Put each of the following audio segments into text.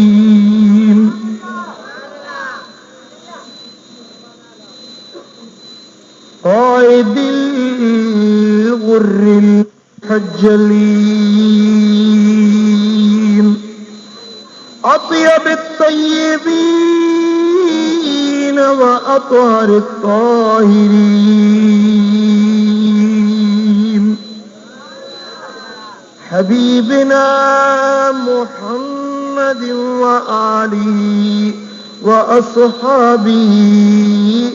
الثقلين قائد الغر المحجلين أطيب الطيبين وأطهر الطاهرين حبيبنا محمد وآله وأصحابه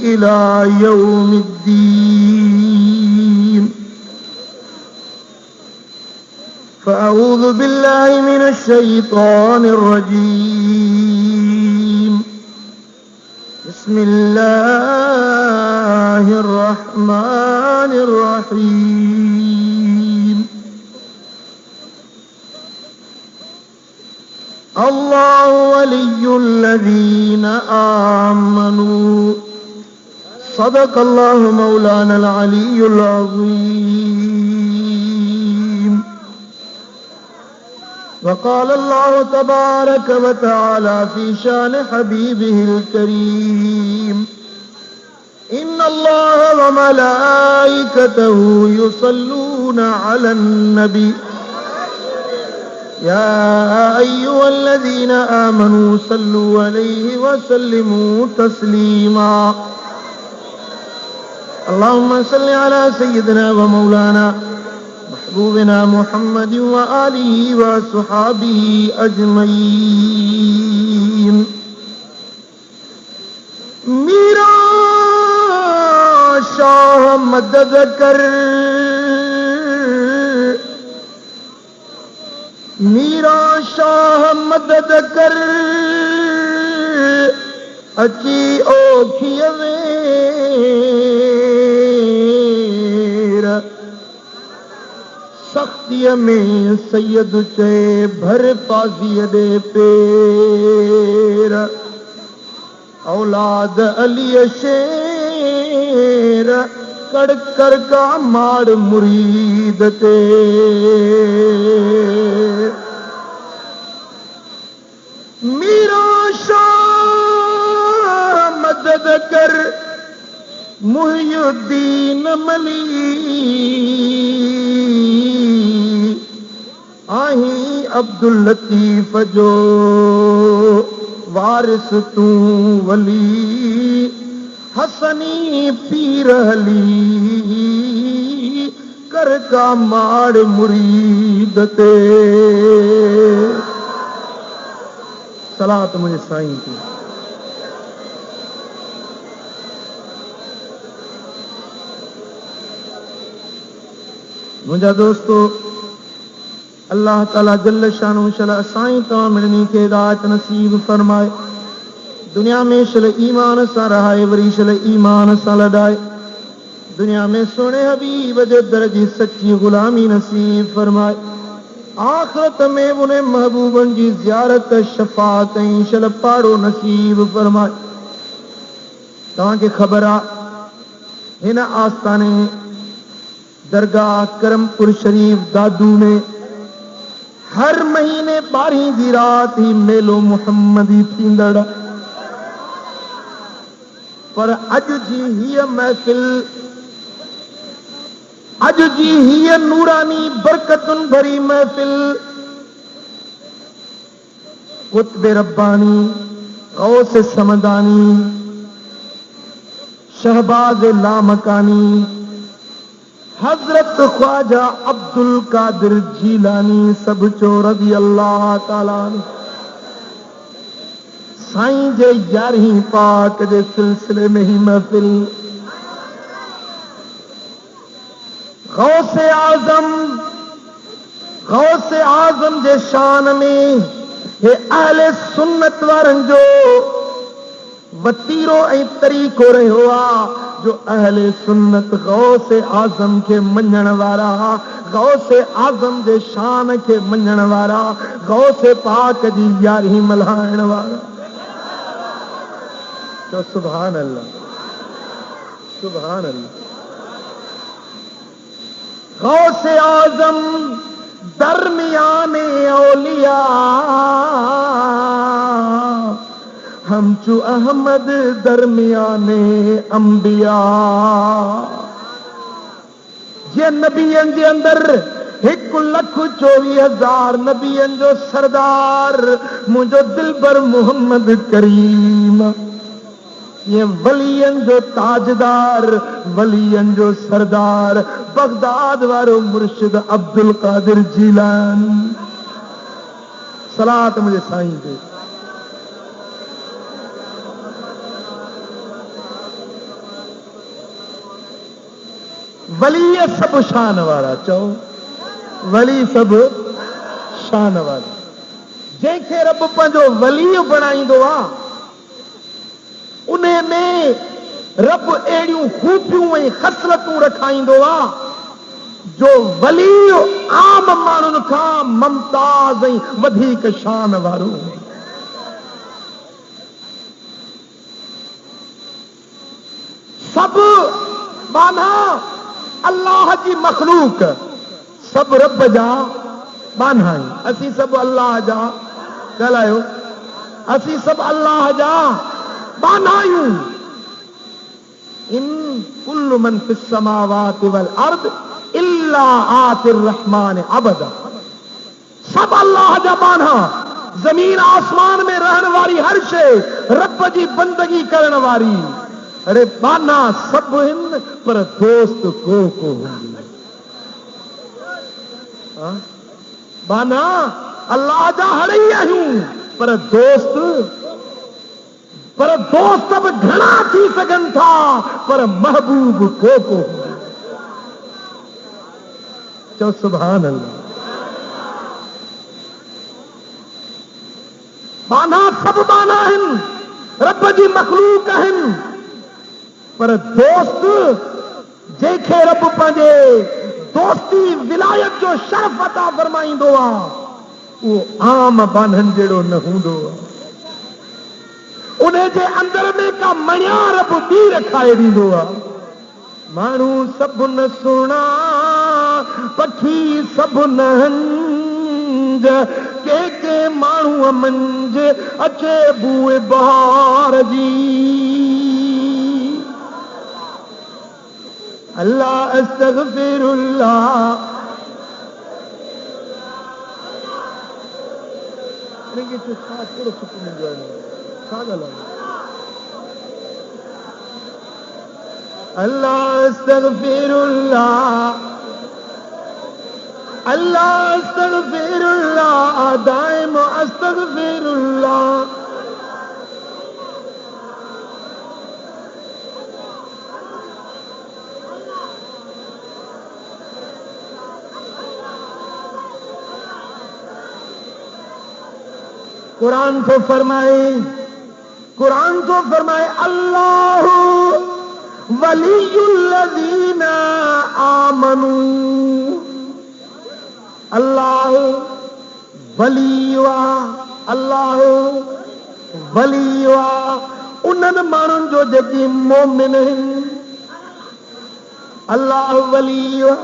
إلى يوم الدين. فأعوذ بالله من الشيطان الرجيم. بسم الله الرحمن الرحيم. الله ولي الذين آمنوا صدق الله مولانا العلي العظيم. وقال الله تبارك وتعالى في شان حبيبه الكريم إن الله وملائكته يصلون على النبي يا أيها الذين آمنوا صلوا عليه وسلموا تسليما. اللهم صل على سيدنا ومولانا محبوبنا محمد وآله وصحابه أجمعين. میرا شاہ مدد کر، میرا شاہ مدد کر، اچھی اوکھی ویر سختی میں سید چے بھر پازی دے پیر اولاد علی شیر کڑ کر کا ماڑ مرید تے میرا شاہ مدد کر محی الدین ملی آہیں عبداللطیف جو وارث تو ولی حسنی پیر علی کر کا ماڑ مرید تے صلاۃ مجھے سائیں کی. मुंहिंजा दोस्तो अल्लाह ताला जल्ल शानो शल साईं तव्हां मिलनी खे हिदायत नसीब फरमाए, दुनिया में शल ईमान सां रहाए, वरी शल ईमान सां लॾाए, दुनिया में सोने हबीब जे दर जी सच्ची गुलामी नसीब फरमाए, आखिरत में उन महबूबन जी ज़ियारत शफ़ाअत ऐं शल पाड़ो नसीब फरमाए. तव्हांखे ख़बर आहे हिन आस्थाने दरगाह करमपुर शरीफ दादू में हर महीने 12 जी रात ही मेलो मुहम्मदी थींदड़, पर अॼु जी हीअ महफ़िल, अॼु जी हीअ नूरानी बरकतुन भरी महफ़िल कुतुब रब्बानी गौस समदानी शहबाज लामकानी हजरत ख्वाजा अब्दुल कादिर जीलानी सब चो रज़ी अल्लाह ताला साईं जे 11 पाक जे सिलसिले में ही महफिल गौसे आज़म जे शान में हे अहले सुन्नत वारनि जो वतीरो ऐं तरीक़ो रहियो आहे, जो अहले सुन्नत गौसे आज़म के मञण वारा, गौसे आज़म जे शान के मञण वारा, गौसे पाक जी यारी मल्हाइण वारा. तो सुभान अल्लाह, सुभान अल्लाह. गौसे आज़म दरमियाने औलिया हमचू अहमद दरमियाने अंबिया। जे नबियन जे अंदर 1,24,000 नबियन जो सरदार मुझो दिलबर मोहम्मद करीम, ये वलियन जो ताजदार वलियन जो सरदार बगदाद वारो मुर्शिद अब्दुल कादिर जीलानी। सलात मुझे साईं दे। वली सब शान वारा, चओ वली सब शान वारा। जंहिंखे रब पंहिंजो वली बणाईंदो आहे उन में रब अहिड़ियूं खूबियूं ऐं ख़सलतूं रखाईंदो आहे जो वली आम माण्हुनि खां मुमताज़ ऐं वधीक शान वारो। सभु बाना अल्लाह जी मखलूक, सभु रब जा बाना आहियूं। असीं सभु अल्लाह जा, ॻाल्हायो, असीं सभु अल्लाह जा बाना आहियूं। इन कुल्लु मन फिस समावाति वल अर्द इल्ला आतिर रहमान अबदा। सब अल्लाह जा बाना, जमीन आसमान में रहने वाली हर शइ रब जी बंदगी करण वारी। अरे बाना सब हिन पर दोस्त को हूंदी। बाना अल्लाह जा हड़ई आहियूं पर दोस्त अब घणा थी सघनि था पर महबूब को चो सुभान अल्लाह। बाना सब बाना आहिनि, रब जी मखलूक आहिनि, पर दोस्त जंहिंखे रब पंहिंजे दोस्ती विलायत जो शर्फ अता फरमाईंदो आहे उहो आम बाननि जहिड़ो न हूंदो आहे। उन्हें जे अंदर में का मणिया रब बि रखाए ॾींदो आहे। माण्हू सभु न सुहिणा, पखी सभु न हंज, के माण्हूअ मंझ अचे बूए बहार जी। अल्लाह अस्तगफिरुल्लाह। अल्लाह अस्तगफिरुल्लाह, अल्लाह अस्तगफिरुल्लाह, दाइम अस्तगफिरुल्लाह। कुरान तो फरमाए अल्लाह वलियुल्लज़ीना आमनू। अल्लाह वलीवा, अल्लाह वलीवा उन्हनि माण्हुनि जो जेकी मोमिन आहिनि। अल्लाह वलीवा,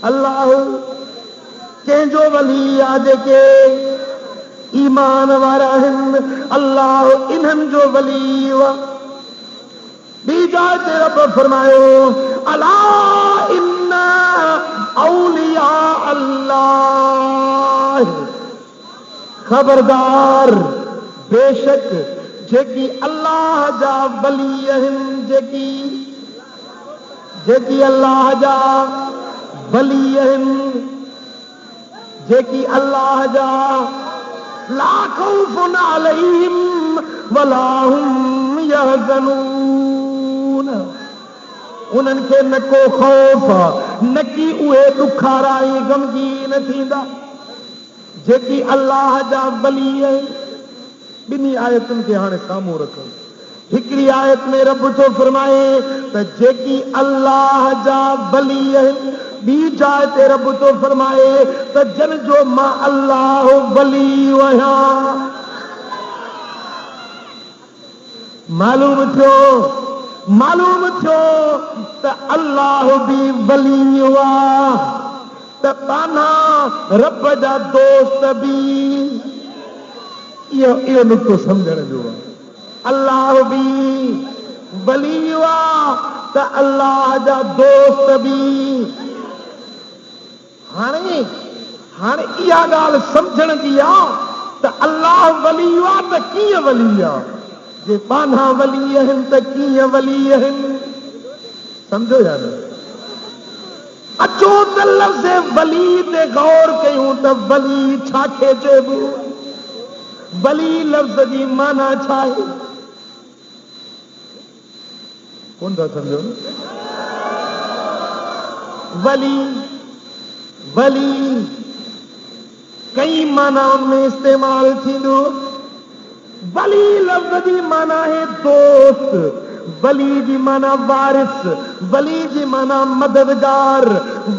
अल्लाह कंहिंजो वली आहे जेके ईमान वारा आहिनि। अल्लाह इन्हनि जो वली आहे। ॿी जाइ ते रब फरमायो अला इन्ना औलिया अल्लाह। खबरदार, बेशक जेकी अल्लाह जा वली आहिनि, जेकी अल्लाह जा वली आहिनि, जेकी अल्लाह जा ला खौफुन अलैहिम वला हुम यहज़नून। उन्हनि खे न को खौफ न की उहे ॾुखारा ऐं गमगीन थींदा। जेकी अल्लाह जा वली आहिनि। ॿिन्ही आयतुनि खे हाणे साम्हूं रखो। हिकिड़ी आयत में रब थो फरमाए त जेकी अल्लाह जा वली आहिनि। ॿी जाइ ते रब थो फरमाए त जन जो मां अल्लाह वली आहियां। मालूम थियो त अल्लाह बि वली हुआ। त पाना रब जा दोस्त भी इहो नुक्तो समझण जो आहे। अल्लाह भी वली त अल्लाह जा दोस्त भी। हाणे इहा ॻाल्हि समझण जी आहे त अल्लाह वली आहे त कीअं वली आहे, जे बाना वली आहिनि त कीअं वली आहिनि, समझो यार। अचो त लफ़्ज़ वली ते गौर कयूं त वली छा खे चइबो, वली लफ़्ज़ जी माना छा आहे, कोन था समझो। वली कई मानाउनि में इस्तेमाल थींदो। वली लफ़्ज़ जी माना है दोस्त, वली जी माना वारिस, वली जी माना मददगार,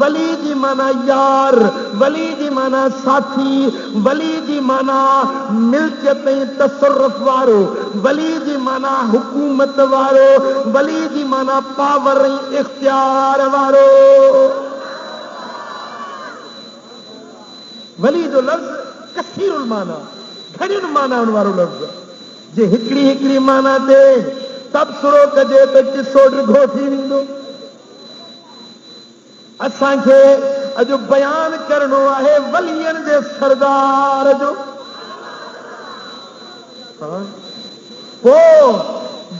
वली जी माना यार, वली जी माना साथी, वली जी माना मिल्कियत ऐं तसरुफ़ वारो, वली जी माना हुकूमत वारो, वली जी माना पावर ऐं इख्तियार वारो। वली जो लफ़्ज़ कसीरुल माना, घणियुनि मानाउनि वारो लफ़्ज़। जे हिकिड़ी माना ते तबसरो कजे त किसो ॾिघो थी वेंदो। असांखे अॼु बयान करणो आहे वलियनि जे सरदार जो। पोइ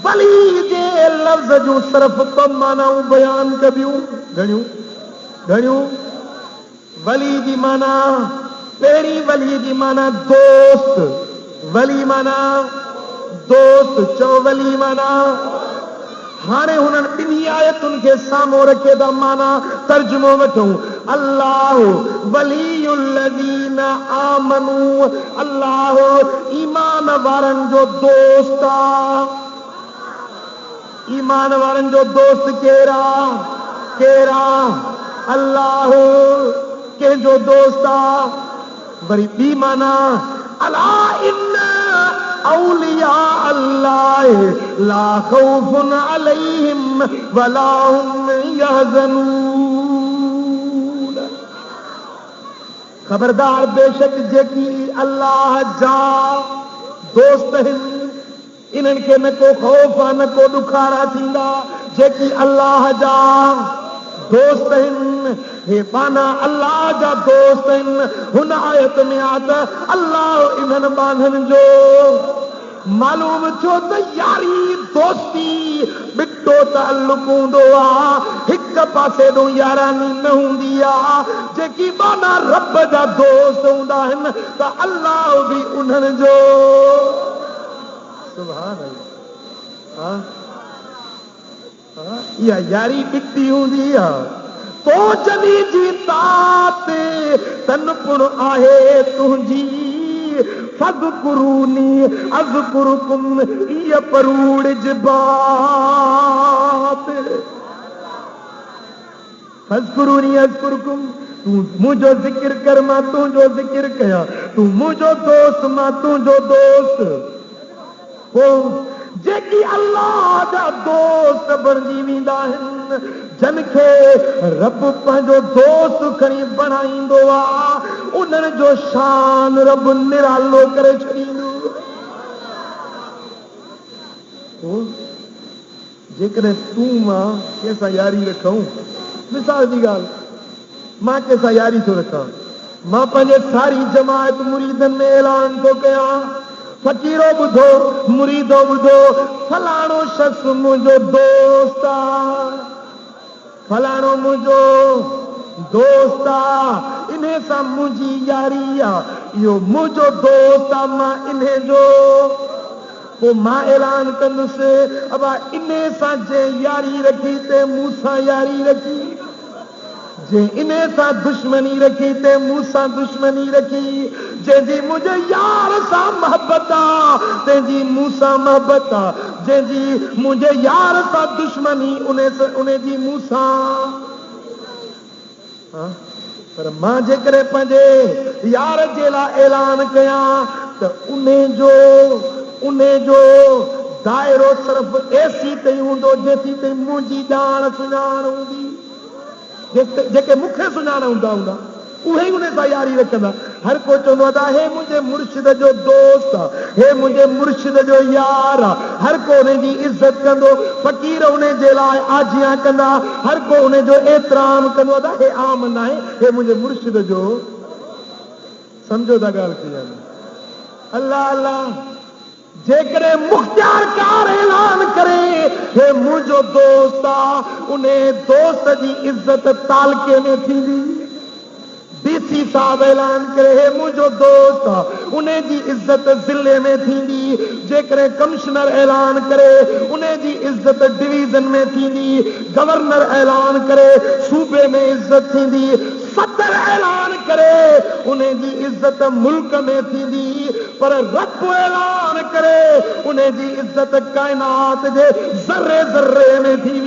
वली जे लफ़्ज़ जूं सिर्फ़ ॿ मानाऊं बयान कबियूं, घणियूं। वली जी माना पहिरीं वली जी माना दोस्त, वली माना दोस्त, चो वली माना। हाणे हुननि ॿिन्ही आयतुनि खे साम्हूं रखे था माना तर्जुमो वठूं। अल्लाह वलीयुल्लज़ीन आमनू, अल्लाह ईमान वारनि जो दोस्त आहे। ईमान वारनि जो दोस्त केरा अल्लाह कंहिंजो दोस्त आहे। वरी ॿी माना अला इन औलिया अल्लाह ला खौफुन अलैहिम वला हुम यहज़नून। खबरदार, बेशक जेकी अल्लाह जा दोस्त आहिनि इन्हनि खे न को ख़ौफ़ आहे न को ॾुखाड़ा थींदा। जेकी अल्लाह जा दोस्त आहिनि, हे बाना अल्लाह जा दोस्त आहिनि। हुन आयत में आहे त अल्लाह इन्हनि बाननि जो मालूम थियो त यारी दोस्ती बिटो ताल्लुक हूंदो आहे, हिक पासे ॾों यारानी न हूंदी आहे। जेकी बाना रब जा दोस्त हूंदा आहिनि त अल्लाह बि उन्हनि जो सुभान अल्लाह। इहा यारी बिटी हूंदी आहे। तो जनी जी तात तनपुण आहे तुंहिंजी, फज़कुरूनी अज़कुरुकुम, इहा परूड़ जबात। फज़कुरूनी अज़कुरुकुम, तूं मुंहिंजो ज़िक्र कर मां तुंहिंजो ज़िक्र कयां, तूं मुंहिंजो दोस्त मां तुंहिंजो दोस्त। पोइ जेकी अल्लाह जा दोस्त बणिजी वेंदा आहिनि, जन खे रब पंहिंजो दोस्त खणी बणाईंदो आहे, उन्हनि जो शान रब निरालो करे छॾींदो। जेकॾहिं तूं मां कंहिंसां यारी रखूं, मिसाल जी ॻाल्हि, मां कंहिंसां यारी थो रखां, मां पंहिंजे सारी जमायत मुरीदनि में ऐलान थो कयां, फ़कीरो ॿुधो, मुरीदो ॿुधो, फलाणो शख़्स मुंहिंजो दोस्त आहे, फलाणो मुंहिंजो दोस्त आहे, इन सां मुंहिंजी यारी आहे, इहो मुंहिंजो दोस्त आहे, मां इन जो। पोइ मां ऐलान कंदुसि, अबा इन सां जे यारी रखी ते मूंसां यारी रखी, जे इन सां दुश्मनी रखी ते मूंसां दुश्मनी रखी, जंहिंजी मुंहिंजे यार सां मोहबत आहे तंहिंजी मूंसां मोहबत आहे, जंहिंजी मुंहिंजे यार सां दुश्मनी उन जी मूंसां। पर मां जेकॾहिं पंहिंजे यार जे लाइ ऐलान कयां त उन जो दाइरो सिर्फ़ एसी ताईं हूंदो जेसी ताईं मुंहिंजी ॼाण सुञाण हूंदी। जेके मूंखे सुञाण हूंदा उहे उन्हें सा यारी रखंदा। हर को चवंदो था हे मुझे मुर्शिद जो दोस्त हे मुझे मुर्शिद जो यार। हर को उन्हें जी इज्जत कंदो। फकीर उन्हें जे लाइ आजियां कंदा। हर को उन्हें जो एतराम कंदो था। हे आम ना है हे मुझे मुर्शिद जो समझो था गाल की अल्लाह अल्लाह जेकरे मुख्तियार कार ऐलान करे हे मुझो दोस्त उन्हें दोस्त जी इज्जत तालके में थी। डीसी साहब ऐलान करे हे मुझो दोस्त उन्हें जी इज्जत जिले में थी। जेकरे कमिश्नर ऐलान करे उन्हें जी इज्जत डिवीजन में थी। गवर्नर ऐलान करे सूबे में इज्जत थी। सदर ऐलान करे उन्हें जी इज्जत मुल्क में थी। पर रब ऐलान करे उन्हें जी इज्जत कायनात जे जर्रे जर्रे में थी।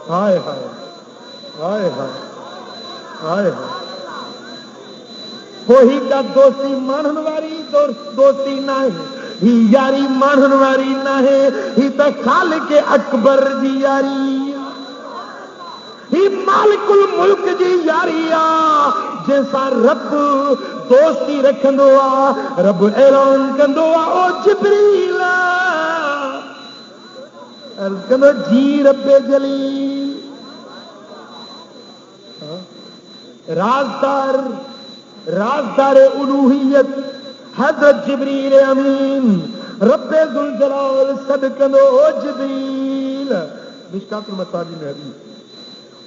हाय हाय हाय हाय हाय कोई का दोस्ती मानन वारी दोस्ती ना है ही यारी मानन वारी ना है ही तो खालिक अकबर जी यारी ही मालिकुल मुल्क जी यारी आ जैसा रब दोस्ती रखंदो आ। रब ऐलान कंदो आ ओ जिब्रील कंदो जी रब्बे जलील राजदार उलूहियत हजरत जिब्रील अमीन रब्बे जुल जलाल सद कंदो ओ जिब्रील मिशकातुल मसाबी में हदीस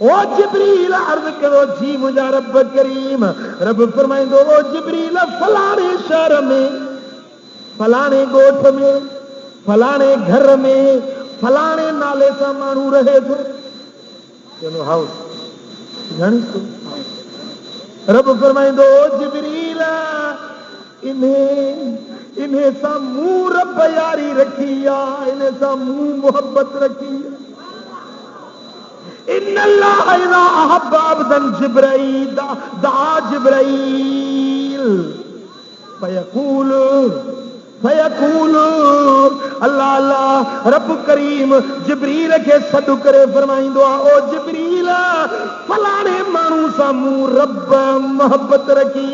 ओ जिब्रील अर्ज करो जी मुझा रब करीम। रब फरमाइंदो ओ जिब्रील फलाने शहर में फलाने गोठ में फलाने घर में फलाने नाले सा मानू रहे थे हाउस जानी तो रब फरमाइंदो जिब्रील इन्हें सा मुंह रब यारी रखी आ इन्हें सा मुंह मोहब्बत रखी इन्नल्लाह इज़ा अहब्बा अब्दन जिब्राईल दा जिब्राईल फयकूल अल्लाह अल्लाह रब करीम जिब्रील के सदु करे फरमाइंदो ओ जिब्रील फलाने मानू सा मुंह रब मोहब्बत रखी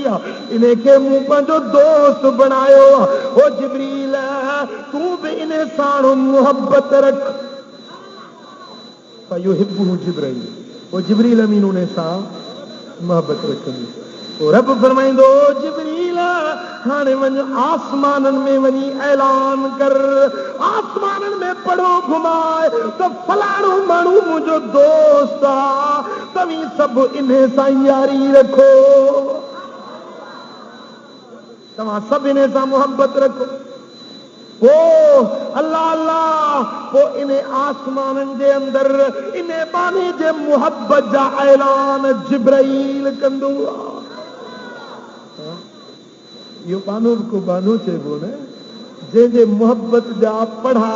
इन्हें के मुंह पंहिंजो दोस्त बनायो। ओ जिब्रील तू भी इन्हें साणो मोहब्बत रख फयुहिब्बुहु जिब्रील ओ जिब्रील अमीन उन्हें सा मोहब्बत रखंदी। तो रब फरमाइंदो जिब्रील हाणे वञ आसमानन में वञी ऐलान कर आसमानन में पढ़ो घुमाए तो फलाणो माण्हू मुंहिंजो दोस्त आ तव्हीं सभु इन्हें सां यारी रखो तव्हां सभु इन्हें सां मोहब्बत रखो। ओ अल्लाह अल्लाह पो इन्हें आसमानन जे अंदर इन्हें बाने जे मोहब्बत जा ऐलान जिब्राईल कंदो आ। यो बानो को बानो चइबो न जंहिंजे मोहब्बत जा पढ़ा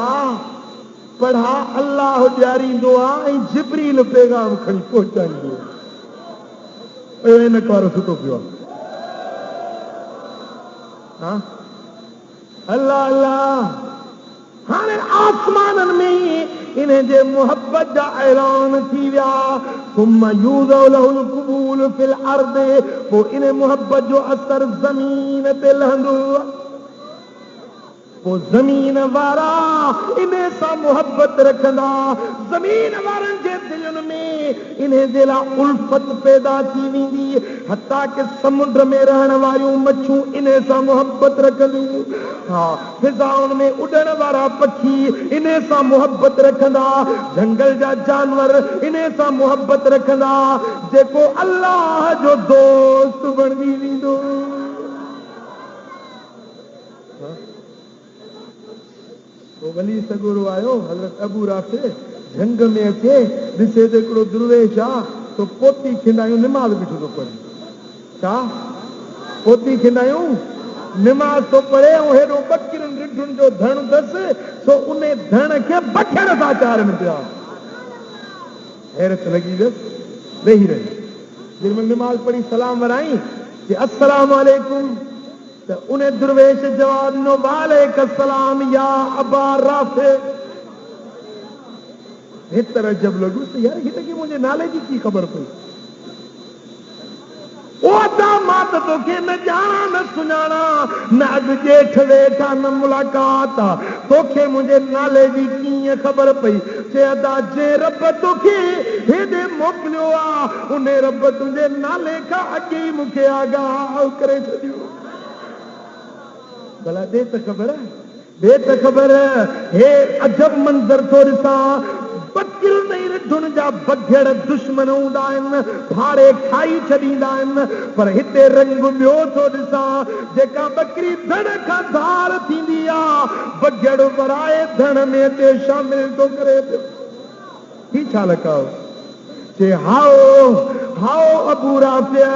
अल्लाह ॾियारींदो आहे ऐं जिब्रील पैगाम खणी पहुचाईंदो आहे। इन वारो सुठो पियो आहे अल्लाह अल्लाह हाणे आसमाननि में इन्हें जे मोहब्बत जा ऐलान थी विया सुम्मा यूज़उ लहुल क़बूल फिल अर्द पोइ इन मोहब्बत जो असर ज़मीन ते लहंदो पोइ ज़मीन वारा इन्हें सां मोहब्बत रखंदा ज़मीन वारनि जे दिलनि में इन्हें जे लाइ उल्फत पैदा थी वेंदी हता कि समुंड में रहण वारियूं मच्छूं इन्हें सां मोहब्बत रखंदियूं। हा फिज़ाउनि में उॾण वारा पखी इन्हें सां मोहब्बत रखंदा जंगल जा जानवर इन्हें सां मोहब्बत रखंदा जेको अल्लाह जो दोस्त बणजी वेंदो। वो वली सगुरो आयो हज़रत अबू राफ़े झंग में अचे ॾिसे त हिकिड़ो दुर्वेश आहे तो पोती खिंडायूं निमाज़ बीठो थो पढ़े छा पोती खिंडायूं निमाज़ तो पढ़े ऐं हेॾो ॿकिरियुनि रिढुनि जो धण अथसि सो उन धण खे बखिड़ सां चाढ़नि पिया। हैरत लॻी वियसि वेही रही जेमहिल निमाज़ पढ़ी सलाम वराई कि अस्सलाम वालेकुम तो उन्हें दुर्वेश जवाब नो वालेकुम सलाम या अबा राफ़े एक तरह जब लॻो त यार हिन खे मुंहिंजे नाले जी की ख़बर पई। ओ अदा मां त तोखे न ॼाणा न सुञाणा, न अॼु ॼेठ वेठा न मुलाक़ात आ, तोखे मुंहिंजे नाले जी कीअं ख़बर पई? चए अदा जे रब तोखे हेॾे मोकिलियो आ उन रब तुंहिंजे नाले खां अॻु ई मूंखे आगाह करे छॾियो। भला दे त ख़बर, दे त ख़बर। हे अजब मंज़र थो ॾिसां, बकिर नहीं रिढुनि जा बघड़ दुश्मन हूंदा आहिनि, फाड़े खाई छॾींदा आहिनि, पर हिते रंग ॿियो थो ॾिसां। जेका बकरी धण खां धार थींदी आहे, बघड़ वराए धण में ते शामिल थो करे पियो। ही छा लकाओ? चे हाओ हाओ अबू राफ़िया,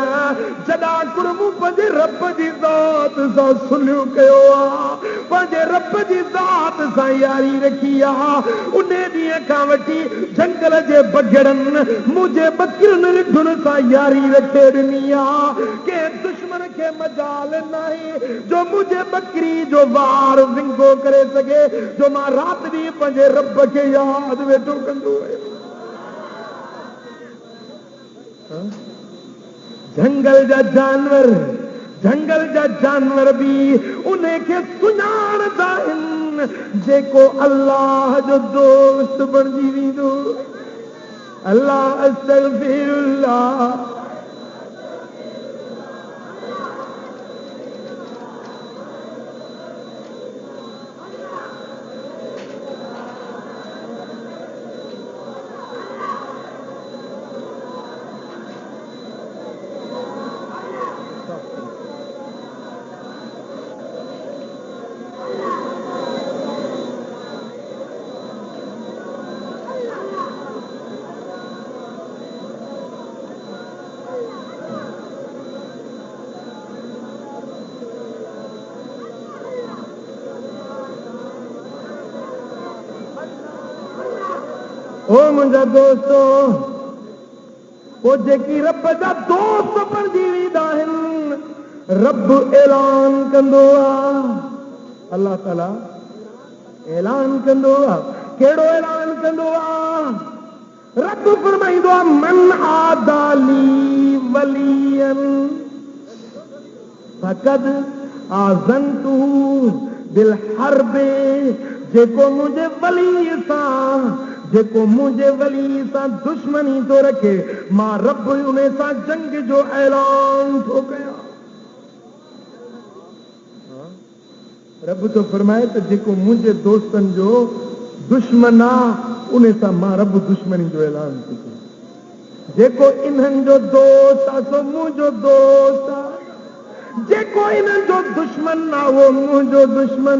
जॾा कुर्मू पंहिंजे रब जी ज़ात सां सुलियो कयो आहे, पंहिंजे रब जी ज़ात सां यारी रखी आहे, उन ॾींहं खां वठी जंगल जे बघड़नि मुंहिंजे बकरियुनि रिढुनि सां यारी रखे ॾिनी आहे। कंहिं दुश्मन खे मजाल नाहे जो मुंहिंजे बकरी जो वार विंगो करे सघे, जो मां राति ॾींहुं पंहिंजे रब खे यादि वेठो कंदो आहियां। जंगल जा जानवर भी उनखे सुञाणंदा आहिनि, जेको अल्लाह जो दोस्त बणिजी वेंदो। अल्लाह अस्तगफिरुल्लाह। ओ मुंहिंजा दोस्तो, ओ जेकी रब जा दोस्त बणिजी वेंदा आहिनि, रब ऐलान कंदो आहे, अल्लाह ताला ऐलान कंदो आहे। कहिड़ो ऐलान कंदो आहे? रब फरमाईंदो आहे, मन आदाली वलियन फक़द आज़नतुहु बिल हर्ब, जेको मुंहिंजे वली सां दुश्मनी थो रखे, मां रब उन सां जंग जो ऐलान थो कयां। रब तो फरमाए त जेको मुंहिंजे दोस्तनि जो दुश्मन आहे, उन सां मां रब दुश्मनी जो ऐलान थो कयां। जेको इन्हनि जो दोस्त आहे सो मुंहिंजो दोस्त आहे, जेको इन्हनि जो दुश्मन आहे उहो मुंहिंजो दुश्मन।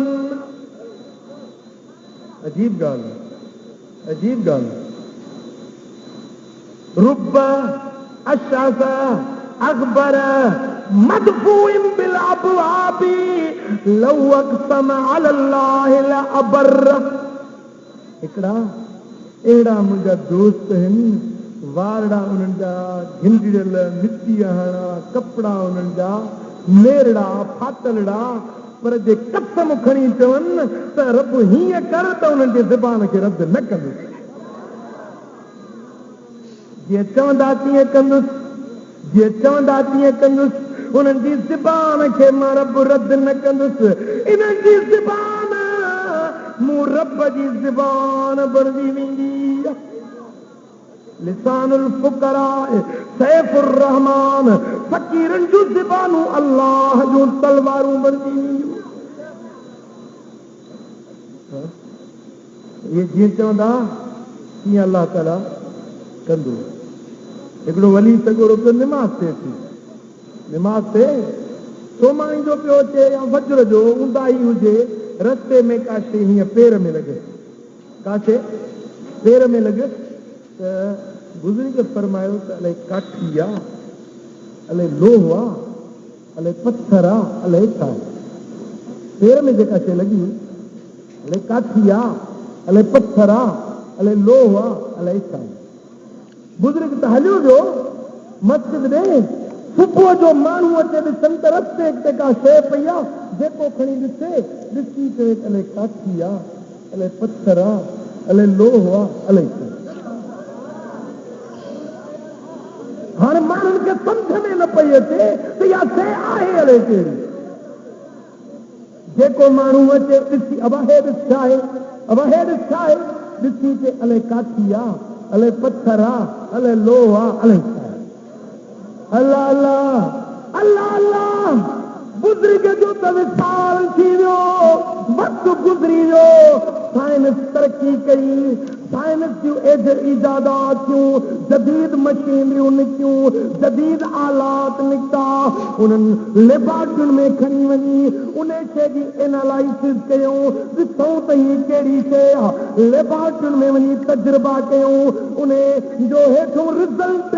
अजीब ॻाल्हि, अजीब ॻाल्हि। रुब अशअस अकबर मदफूइन बिल अबवाबी लौ अक़सम अलल्लाहि लअबर। हिकिड़ा अहिड़ा मुंहिंजा दोस्त आहिनि, वारड़ा उन्हनि जा घिंडिड़ियल, मिटी हणा कपिड़ा उन्हनि जा मेरड़ा फाटलड़ा, पर जे कसम खणी चवनि त रब हीअं कर त उन्हनि जे ज़बान खे रद्द न कंदुसि। जीअं चवंदा तीअं कंदुसि, जीअं चवंदा तीअं कंदुसि, उन्हनि जी ज़बान खे मां रब रद्द न कंदुसि। इन्हनि जी ज़बान मूं रब जी ज़बान बणिजी वेंदी। लिसानुल फुकरा सैफुर रहमान, फ़कीरनि जूं ज़बानूं अल्लाह जूं तलवारूं बणिजी वेंदियूं। ये जीअं चवंदा तीअं अल्लाह ताला कंदो। हिकिड़ो वली सॻोड़ो पियो निमाज़ ते अचे, निमाज़ ते सोमाणी जो पियो अचे या वज्र जो ऊंदाही हुजे, रस्ते में का शइ हीअं पेर में लॻे, का शइ पेर में लॻे त बुज़ुर्ग फरमायो त अलाए काठी आहे, अलाए लोह आहे, अलाए पत्थर आहे, अलाए छा आहे। पेर में जेका शइ लॻी, अलाए काठी आहे, अलाए पत्थर आहे, अलाए लोह आहे, अलाए छा आहे। बुज़ुर्ग त हलियो वियो मस्जिद ॾे, सुबुह जो माण्हू अचे ॾिसनि त रस्ते ते का शइ पई आहे, जेको खणी ॾिसे ॾिसी करे अलाए काठी आहे, अलाए पत्थर आहे, अलाए लोह आहे, अलाए छा। समझ में न पई अचे त इहा शइ आहे अड़े कहिड़ी। जेको माण्हू अचे ॾिसी अब हे ॾिस छा आहे, अब हे ॾिस छा आहे, ॾिसी के अलाए काठी आहे, अलाए पत्थर आहे, अलाए लोह आहे, अलाए छा आहे। अल्लाह अल्लाह अल्लाह अल्लाह बुज़ुर्ग जो त विसाल थी वियो, वक़्तु गुज़री वियो। साइंस तरक़ी कई, साइंस जूं ईजादात थियूं, जदीद मशीनरियूं निकितियूं, जदीद आलात निकिता। उन्हनि लेबॉर्टरियुनि में खणी वञी उन शइ जी एनालाइसिस कयूं, ॾिसूं त ही कहिड़ी शइ आहे। लेबॉर्टरियुनि में वञी तजुर्बा कयूं, उन जो हेठों रिज़ल्ट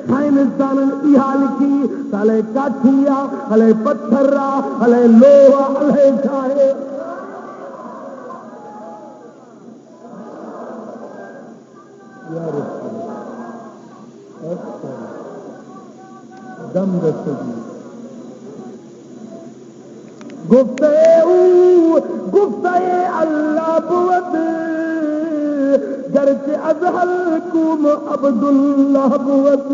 साइंसदाननि इहा लिखी त अलाए काठी आहे, अलाए पत्थर आहे, अलाए लोह आहे, अलाए छा आहे। दम दस्तगी गुफ्ते अल्लाह बुवद गर्चे अज़हल कुम अब्दुल्लाह बुवद।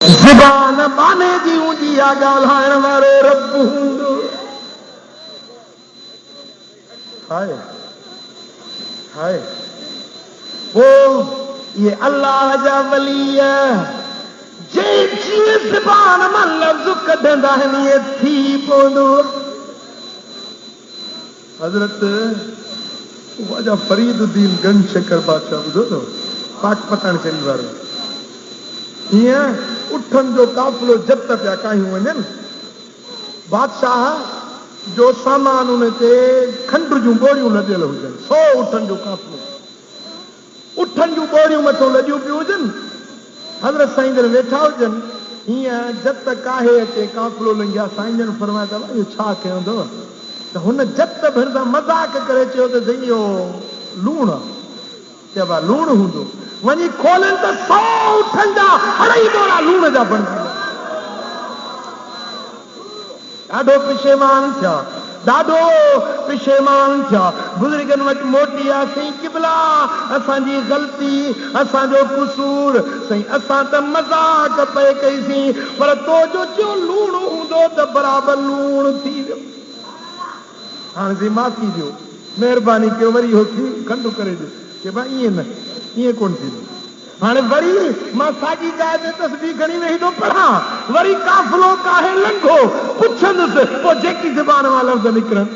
ज़ुबान बाने जी हूंदी आहे, ॻाल्हाइण वारो रब हूंदो। हाय हाय पोइ ये अल्लाह जा वली जे जीअं ज़ुबान मां लफ़्ज़ कढंदा आहिनि इहे थी पवंदो। हज़रत ख्वाजा फरीदुद्दीन गंज शकर बादशाह ॿुधो अथव, पाकपतान शरीफ़ वारो, हीअं उठनि जो काफ़िलो जब त पिया कायूं वञनि, बादशाह जो सामान उन ते खंड जूं ॿोड़ियूं लॻियल हुजनि, 100 उठनि जो काफ़िलो, उठनि जूं ॿोड़ियूं मथां लॻियूं पियूं हुजनि। हज़रत साईं जन वेठा हुजनि, हीअं जब त काहे अचे काफ़िलो लंघिया, साईं जन फरमाया त इहो छा कयो अथव, त हुन जब त भिड़ंदा मज़ाक करे चयो त साईं इहो लूणु आहे। चइबो आहे लूणु हूंदो, वञी खोलनि त 100 उठनि जा अढ़ाई बोरा लूण जा बणिजी विया। ॾाढो पिशेमान थिया, ॾाढो पिशेमान थिया। बुज़ुर्गनि वटि मोटी आहे, साईं क़िबला असांजी ग़लती, असांजो क़सूर, साईं असां त मज़ाक पए कईसीं, पर तो जो चयो लूणु हूंदो त बराबरि लूणु थी वियो। हाणे साईं माफ़ी ॾियो, महिरबानी कयो, वरी हो खंडु करे ॾियो। कि भाई ईअं न, ईअं कोन थींदो। हाणे वरी मां साॻी जाइ ते तस्बीह खणी वेही थो पढ़ां, वरी काफ़िलो काहे लंघो पुछंदुसि, पोइ जेकी ज़बान मां लफ़्ज़ निकिरनि।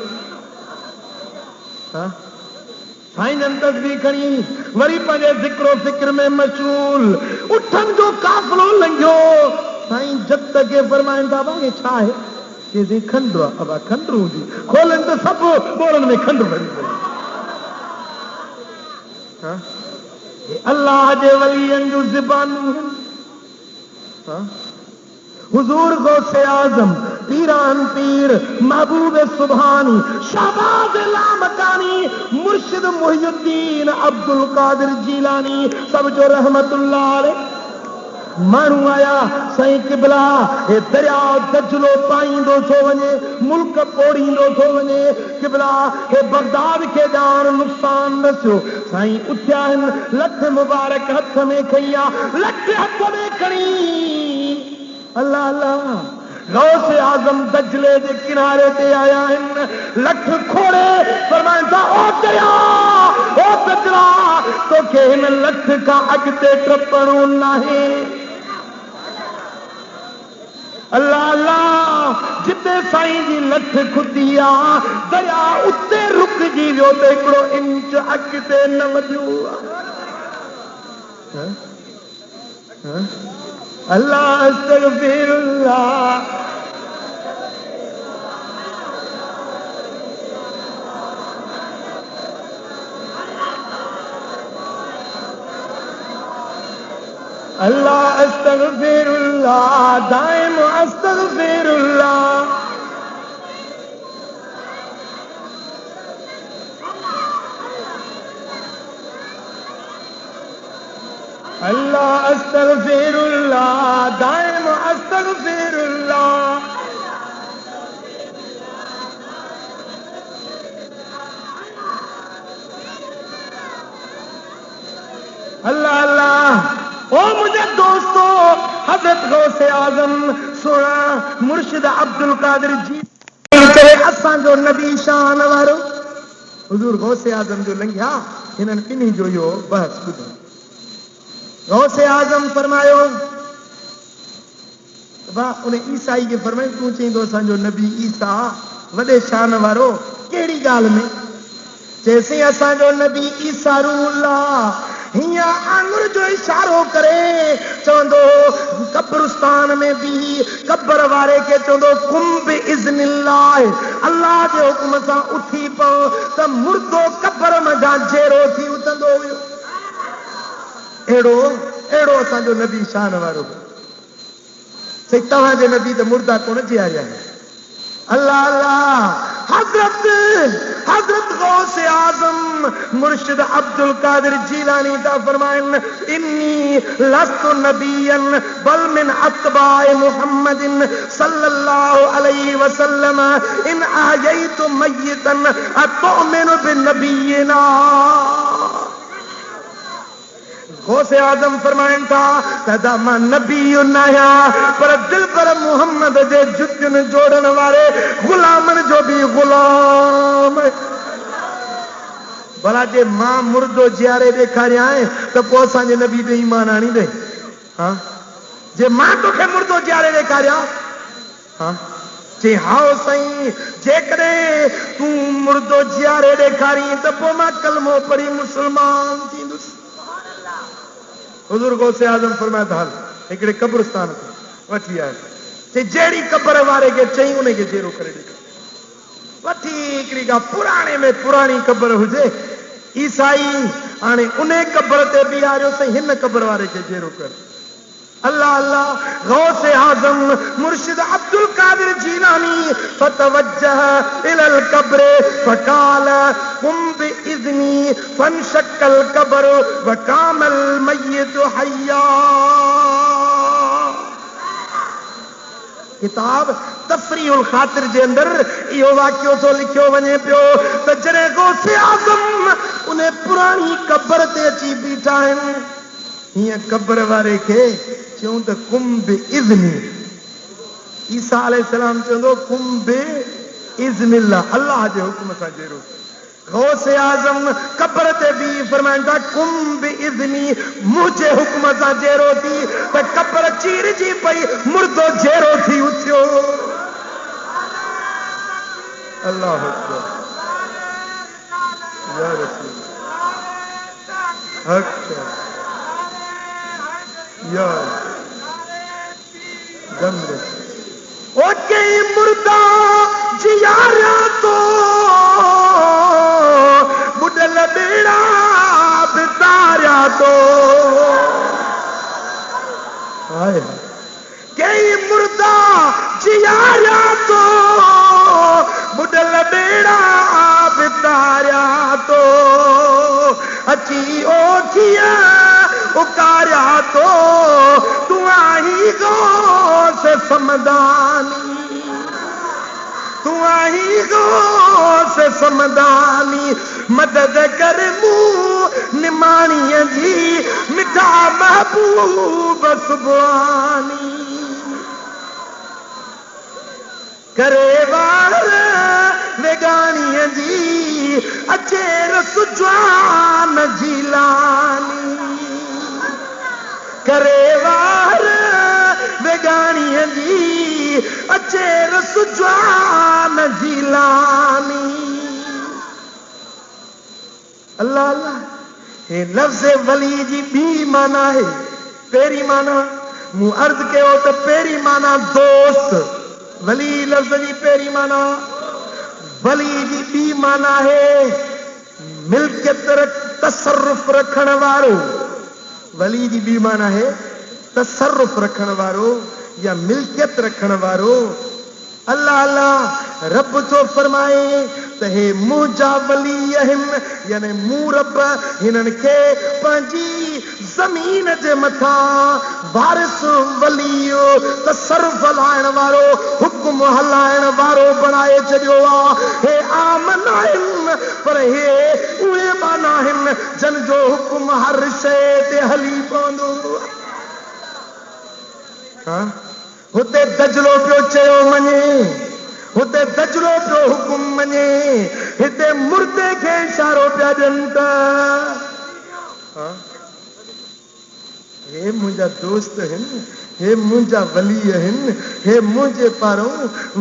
साईं जन तस्बीह खणी वरी पंहिंजे ज़िक्रो फ़िक्र में मशगूल, उठनि जो काफ़िलो लंघियो। साईं जब तक के फरमाइनि था भाई छा आहे, चइजे खंडु आहे। अब खंडु हूंदी, खोलनि त सभु ॿोरनि में खंडु भरी पई। अल्लाह जे वलियनि जूं ज़बानूं हुज़ूर गौसे आज़म पीरान पीर महबूब सुभानी शहबाज लामकानी मुर्शिद मुहियुद्दीन अब्दुल कादिर जीलानी सब जो रहमतुल्लाह अलैह माण्हू आया। साईं क़िबला हे दरिया दजलो पाईंदो थो वञे, मुल्क पोड़ींदो थो वञे। क़िबला हे बगदाद खे ॼाण नुक़सान रसियो। साईं उथिया आहिनि, लठ मुबारक हथ में खई आहे, लठ हथ में खणी अल्लाह अल्लाह गौसे आज़म दजले जे किनारे ते आया आहिनि। लठ खोड़े फरमाइनि था ओ दरिया, ओ दजला, तोखे हिन लठ खां अॻिते टपणो नाहे। अल्लाह अल्लाह जिते साईं जी लठ खुदी आहे, दरिया उते रुकिजी वियो त हिकिड़ो इंच अॻिते न वधियो। अल्लाह अस्तगफिरुल्लाह। अल्लाह अस्तगफिरुल्लाह, दाइम अस्तगफिरुल्लाह। अल्लाह अस्तगफिरुल्लाह, दाइम अस्तगफिरुल्लाह। अल्लाह अल्लाह। ओ मुझे दोस्तों, हजरत गौसे आजम सोना मुर्शिद अब्दुल कादिर जी असां जो नबी शान वारो हुजूर गौसे आजम जो लंघिया हिननि ॿिन्ही जो इहो बहस ॿुधो। गौसे आजम फरमायो वाह उन ईसाई खे फरमायो तूं चईंदो असांजो नबी ईसा वॾे शान वारो कहिड़ी ॻाल्हि में चएसि असांजो नबी ईसा रूहुल्लाह हीअं आंगुर जो इशारो करे चवंदो कब्रिस्तान में बि कब्र वारे खे चवंदो कुम बिइज़्निल्लाह अल्लाह जे हुकुम सां उथी पओ त मुर्दो कब्र मथां जहिड़ो थी उथंदो हुयो। अहिड़ो असांजो नबी शान वारो चई तव्हांजे नबी त मुर्दा कोन जीआरिया अल्लाह अल्लाह हजरत गौसे आजम मुर्शिद अब्दुल कादिर जीलानी ता फरमाइन इन्नी लस्तु नबियन बल मिन अतबाए मुहम्मदिन सल्लल्लाहु अलैहि वसल्लम इन आयतु मय्यतन अतुमिनु बिनबियना। गौसे आजम फरमाइन था तदा मां नबी नया पर दिल पर मोहम्मद जे जुजन जोड़न वारे गुलामन जो भी गुलाम भला जे मां मुर्दो जियारे ॾेखारिया आहे त पोइ असांजे नबी ते ईमान आणींदे हाँ जे मां तोखे मुर्दो जियारे ॾेखारिया हाँ जे हाओ साईं जेकॾहिं तूं मुर्दो जियारे ॾेखारी त पोइ मां कलमो पढ़ी मुस्लमान थींदुसि। हुजूर गौसे आजम फरमाया था हल हिकिड़े कब्रिस्तान ते वठी आयो ते जहिड़ी कब्र वारे खे चई उन खे जहिड़ो करे ॾेखारियो वठी हिकिड़ी का पुराणे में पुराणी कब्र हुजे ईसाई हाणे उन कब्र ते बीहारियो त हिन कब्र वारे खे जहिड़ो कर। अल्लाह अल्लाह गौसे आजम मुर्शिद अब्दुल कादिर जीलानी फतवज्जह इलल कब्र फकाल कुम बिइज़्नी फनशक्कल कब्र वकामल मय्यत हय्या। किताब तफरीउल खातिर जे अंदर इहो वाक़ियो थो लिखियो वञे पियो त जॾहिं गौसे आजम उन पुराणी कब्र ते अची बीठा आहिनि हीअं कब्र वारे खे चऊं त कुम बिइज़्नी ईसा अलैहिस्सलाम चवंदो कुम बिइज़्निल्लाह अल्लाह जे हुकुम सां जहिड़ो। गौसे आजम कब्र ते बि फरमाइनि था कुम बिइज़्नी मुंहिंजे हुकुम सां जहिड़ो थी त कब्र चीरजी पई मुर्दो जहिड़ो थी उथियो। अल्लाह अकबर या रसूल हक या ओके मुर्दा जियारा तो बुडल बेड़ा बितारा तो आए कई मुर्दा जियारा तो बुडल बेड़ा बितारा तो अची ओठिया उकारिया तो तू आई गौस समदानी तू आई गौस समदानी मदद कर मूं निमाणीअ जी मिठा महबूब सुभानी करे वार वेगाणीअ जी अचे रसुजवान जीलानी करे वार वेगाणीअ जी अचे रसुजवान जीलानी। अल्लाह अल्लाह हे लफ्ज़ वली जी ॿी माना है पहिरीं माना मूं अर्ज़ कयो त पहिरीं माना दोस्त वली लफ्ज़ जी पहिरीं माना वली जी ॿी माना है मिल्कियत तसर्रुफ रखण वारो वली जी ॿी माना है तसर्रुफ रखण वारो या मिल्कियत रखण वारो। अल्लाह अल्लाह रब तो फरमाए त हे मुंहिंजा वली आहिनि यानी मूं रब हिननि खे पंहिंजी ज़मीन जे मथां वारिस वलियो तसर्रुफ हलाइण वारो हुकुम हलाइण वारो बणाए छॾियो आहे। हे आम न आहिनि पर हे उहे माना आहिनि जन जो हुकुम हर शइ ते हली पवंदो। हाँ हुते दजलो पियो चयो मञे, हुते दजलो पियो हुकुम मञे, हिते मुर्दे खे इशारो पिया ॾियनि त हे मुंहिंजा दोस्त आहिनि, हे मुंहिंजा वली आहिनि, हे मुंहिंजे पारां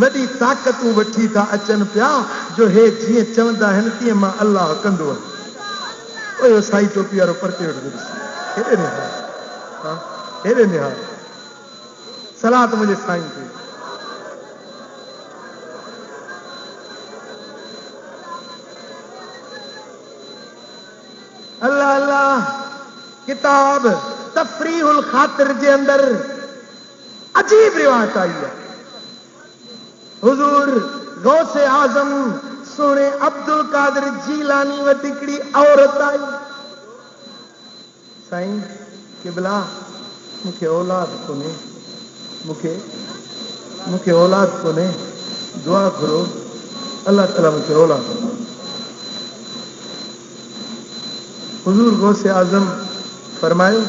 वॾी ताक़तूं वठी था अचनि पिया जो हे जीअं चवंदा आहिनि तीअं मां अलाह कंदो आहियां। साई टोपी वारो परते हेॾे निहार, हेॾे निहार सलात मुंहिंजे साईं खे। अल्लाह अल्लाह किताब तफरीहुल खातिर जे अंदर अजीब रिवायत आई है। हुजूर गौसे आजम सोने अब्दुल कादिर जीलानी वटि हिकिड़ी औरत आई। साईं किबला मूंखे औलाद कोन्हे, मूंखे औलाद कोन्हे, दुआ करो अल्लाह ताला मूंखे औलाद। हुजूर गौसे आजम फरमायो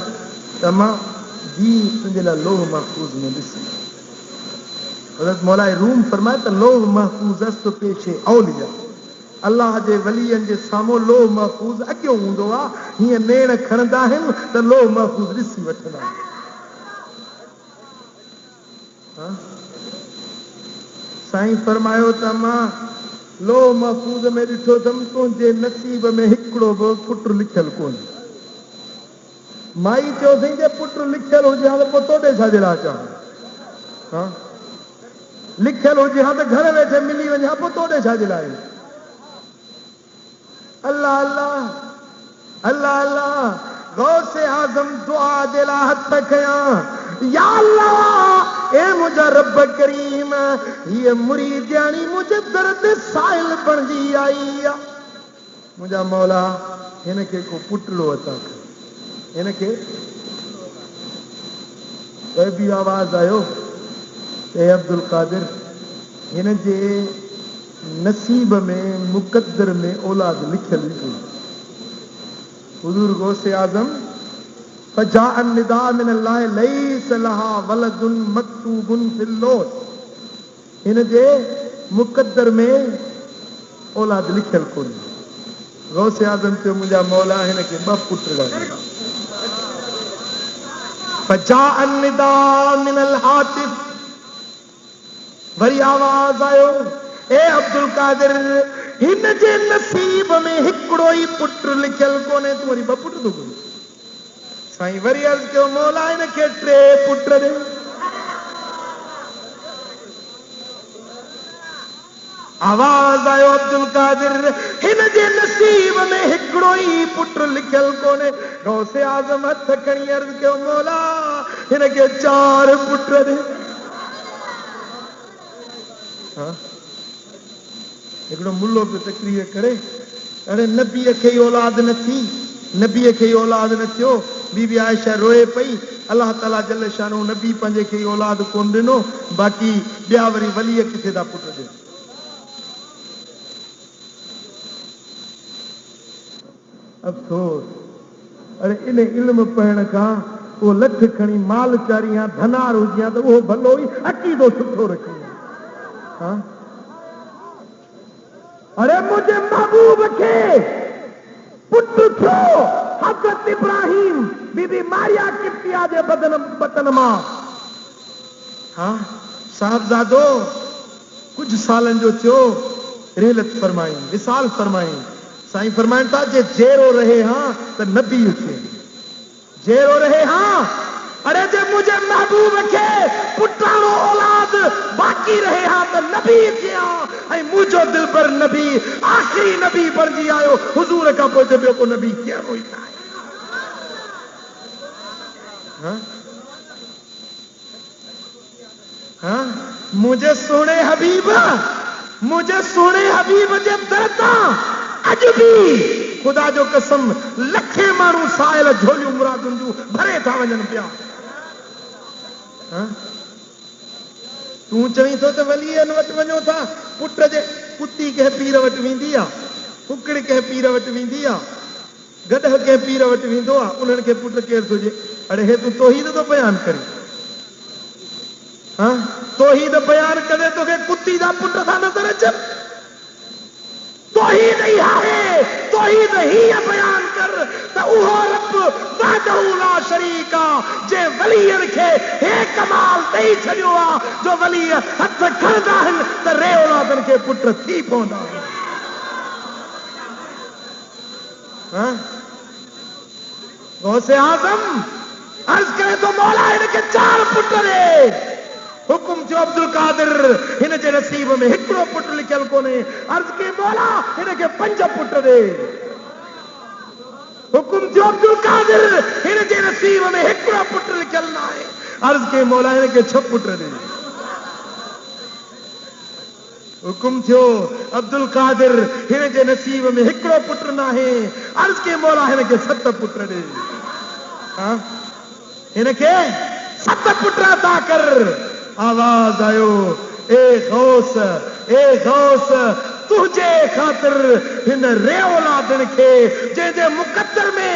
त मां दी तुंहिंजे लाइ लोह महफूज़ में ॾिसी। हज़रत मौला रूम फरमाए त लोह महफूज़ अस्त पेशे औलिया, अल्लाह जे वलीअनि जे साम्हूं लोह महफूज़ अॻियो हूंदो आहे, हीअं नेण खणंदा आहिनि त लोह महफूज़ ॾिसी वठंदा आहिनि। साईं फरमायो त मां लोह महफूज़ में ॾिठो अथमि तुंहिंजे नसीब में हिकिड़ो बि पुट लिखियल कोन्हे। माई चयोसीं जे पुट लिखियल हुजे हा त पोइ तोॾे छाजे लाइ अचां, लिखियल हुजे हा त घर वेठे मिली वञे हा पोइ तोॾे छाजे लाइ। अल्लाह अल्लाह अल्लाह अल्लाह गौसे आज़म दुआ जे लाइ हथ खयां, या अल्लाह ए मुंहिंजा रब करीम हीअ मुरीदियाणी मुंहिंजे दर ते साइल बणिजी आई आहे। मुंहिंजा मौला हिन खे को पुटड़ो अता कर, हिन खे बि आवाज़ आयो ए अब्दुल कादिर हिन जे नसीब में मुक़द्दर में औलाद लिखियल हुई। हुजूर गौसे आज़म फजाअ निदा मिन अल्लाह लैस लहा वलदुन मक्तूबुन फिल लौह, हिन जे मुक़द्दर में औलाद लिखियल कोन्हे। गौसे आज़म चयो मुंहिंजा मौला हिन खे 2 पुट ॾिना। फजाअ निदा मिन अल हातिफ, वरी आवाज़ आयो ए अब्दुल कादिर हिन जे नसीब में हिकिड़ो ई पुट लिखियल कोन्हे, तूं वरी 2 पुट थो घुरी। साईं वरी अर्ज़ कयो मौला हिन खे 3 पुट ॾे। आवाज़ आयो अब्दुल कादिर हिन जे नसीब में हिकिड़ो ई पुट लिखियल कोन्हे। गौसे आज़म हथ खणी अर्ज़ कयो मौला हिन खे 4 पुट ॾे। हिकिड़ो मुल्लो पियो तकरीर करे, अरे नबीअ खे ई औलाद न थी, नबीअ खे ई औलाद न थियो। बीबी आयशा रोए पई, अल्लाह ताला जल शानो नबी पंहिंजे खे ई औलाद कोन ॾिनो, बाक़ी ॿिया वरी वलीअ किथे था पुट ॾियनि। अफ़सोस, अरे इन इल्म पढ़ण खां उहो लख खणी माल चारी या धनार हुजे त उहो भलो ई अक़ीदो सुठो रखी। अरे मुंहिंजे महबूब खे पुट थियो हज़रत इब्राहिम बीबी मारिया किप्तिया जे बतन मां। साहबजादो कुछ सालन जो थियो, रेलत फरमाई, विसाल फरमाई। साईं फरमाइनि था जे जेरो रहे हां त नबी उथे, जेरो रहे हां। अरे जे मुंहिंजे महबूब खे पुटाणो औलाद बाक़ी रहे हां त नबी थिया, ऐं मुंहिंजो दिलबर नबी आख़िरी नबी बणिजी आयो। हुजूर खां पोइ ॿियो को नबी कहिड़ो ई न आहे। मुंहिंजे सोणे हबीब, मुंहिंजे सोणे हबीब जे दर तां अॼु बि ख़ुदा जो कसम लखे माण्हू साइल झोलियूं मुरादुनि जूं भरे था वञनि पिया। तूं चवीं थो त वलीअनि वटि वञो था, पुट जे पुती कंहिं पीर वटि वेंदी आहे, फुकड़ कंहिं पीर वटि वेंदी आहे, गॾह कंहिं पीर वटि वेंदो आहे, उन्हनि खे पुट केरु थो हुजे। अड़े हे तूं तौहीद थो बयानु करी, हाँ तौहीद बयान करे तो के कुत्ती दा पुट था नजर अचन तौहीद ही है तौहीद ही बयान कर त उहो रब वहदहू ला शरीका जे वलीयन के हे कमाल दई छड़ियो आ जो वली हथ खड़दा हन त रे औलादन के पुट थी पवंदा हाँ गौसे आजम अर्ज करे तो मौला इनके 4 पुट रे हुकुम थियो अब्दुल कादिर हिन जे नसीब में हिकड़ो पुट लिखियल कोने अर्ज के मौला हिनके 5 पुट रे हुकुम थियो अब्दुल कादिर हिन जे नसीब में हिकड़ो पुट लिखियल ना है अर्ज के मौला हिनके 6 पुट रे हुकुम थियो अब्दुल कादिर हिन जे नसीब में हिकड़ो पुट ना है अर्ज के मौला हिनके 7 पुट रे हाँ हिनके 7 पुट अता कर आवाज आयो ए गौस तुझे खातिर हिन रे औलादन के जे मुकद्दर में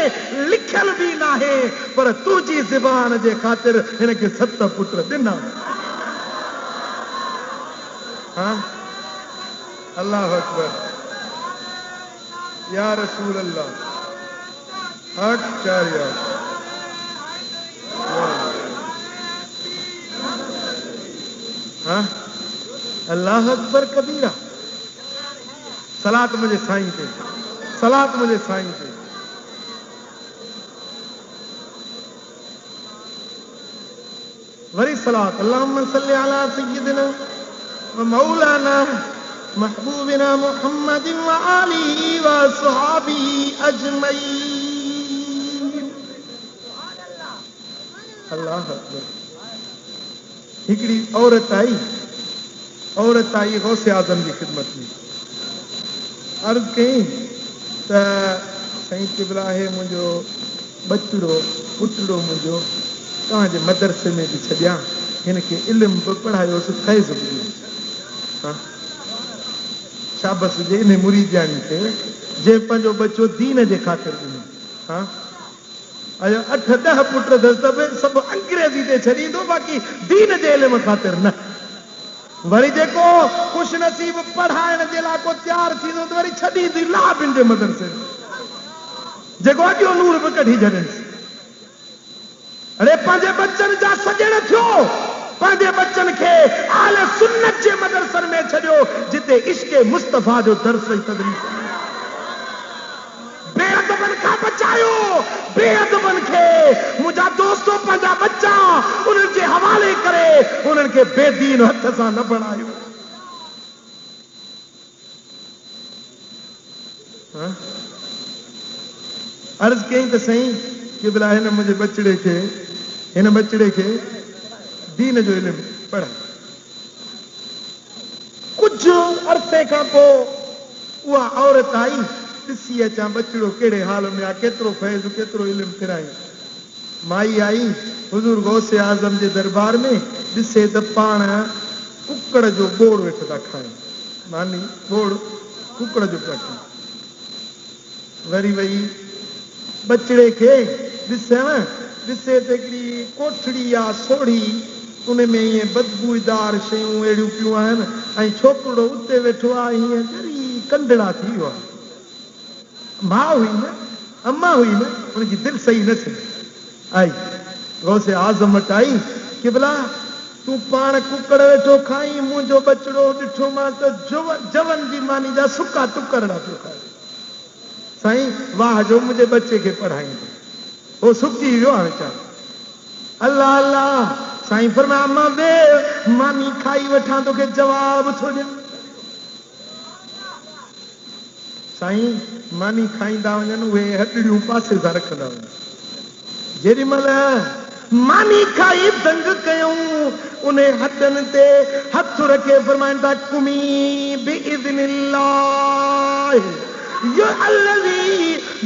लिखल भी ना है पर तुझी ज़बान जे खातिर हिनके 7 पुट दिना हाँ अल्लाह अकबर या रसूल अल्लाह हक चारिया हाँ अल्लाह अकबर कबीरा सलात मुझे साईं थे सलात मुझे साईं थे वरी सलात अल्लाहुम्मा सल्ली अला सय्यिदिना व मौलाना महबूबिना मुहम्मदिन व आलिहि व सहाबिही अजमईन अल्लाह अकबर हिकड़ी औरत आई गौसे आजम की खिदमत में अर्ज कई त साईं क़िबला है मुझो बचड़ो पुटड़ो मुझो तव्हांजे मदरसे में भी छॾियां हिनखे इल्म बि पढ़ायोसि फैज़ बि हाँ शाबस हुजे इन मुरीदियाणी खे जे पंहिंजो बच्चो दीन जे ख़ातिर ॾिनो हाँ 8-10 पुट सब अंग्रेजी ते छॾींदो बाक़ी दीन जे इल्म ख़ातिर न वरी जेको खुश नसीब पढ़ाइण जे लाइ को तयार थींदो त वरी छॾींदी लाभिन जे मदरसे जेको अॻियो नूर बि कढी छॾींसि अरे पंहिंजे बच्चन जा सॼण थियो पंहिंजे बच्चन खे आले सुन्नत जे मदरसन में छॾियो जिते इश्क मुस्तफा जो दर्स ऐं तदरीस बेअदबन खां बचायो बेअदबन खे मुंहिंजा दोस्तो पंहिंजा बच्चा उन्हनि जे हवाले करे उन्हनि खे बेदीन हथ सां न बणायो अर्ज कई त सही क़िबला हिन मुंहिंजे बचड़े खे दीन जो इल्म पढ़ कुछ अरसे खां पोइ उहा औरत आई ॾिसी अचां बचड़ो कहिड़े हाल में आहे केतिरो फैज़ केतिरो इल्म फिराई माई आई हुजूर गौसे आज़म जे दरबार में ॾिसे त पाण कुकड़ जो गोड़ वेठो था खाइनि मानी गोड़ कुकड़ जो पिया खाइनि वरी वई बचड़े खे ॾिसे त हिकिड़ी कोठड़ी आहे सोढ़ी उन में ईअं बदबूदार शयूं अहिड़ियूं पियूं आहिनि ऐं छोकिरो उते वेठो आहे हीअं ॻरी कंडड़ा थी वियो आहे मां हुई न अम्मा हुई न उनजी दिलि सही न थी आई गौसे आज़म वटि आई क़िबला तूं पाण कुकड़ वेठो खाई मुंहिंजो बचड़ो ॾिठो मां त जवन जी मानी जा सुका टुकड़ा पियो खाए साईं वाह जो मुंहिंजे बच्चे खे पढ़ाईंदो वो सुकी वियो आहे वीचारो अल्लाह अल्लाह साईं फरमाया अम्मा वे मानी खाई वठां तोखे जवाब थो ॾियां साईं मानी खाईंदा वञनि उहे हॾड़ियूं पासे सां रखंदा वञनि जेॾी महिल मानी खाई दंग कयूं उन हथनि ते हथ रखे फरमाइनि था कुमी बिइज़्निल्लाह यो अल्लज़ी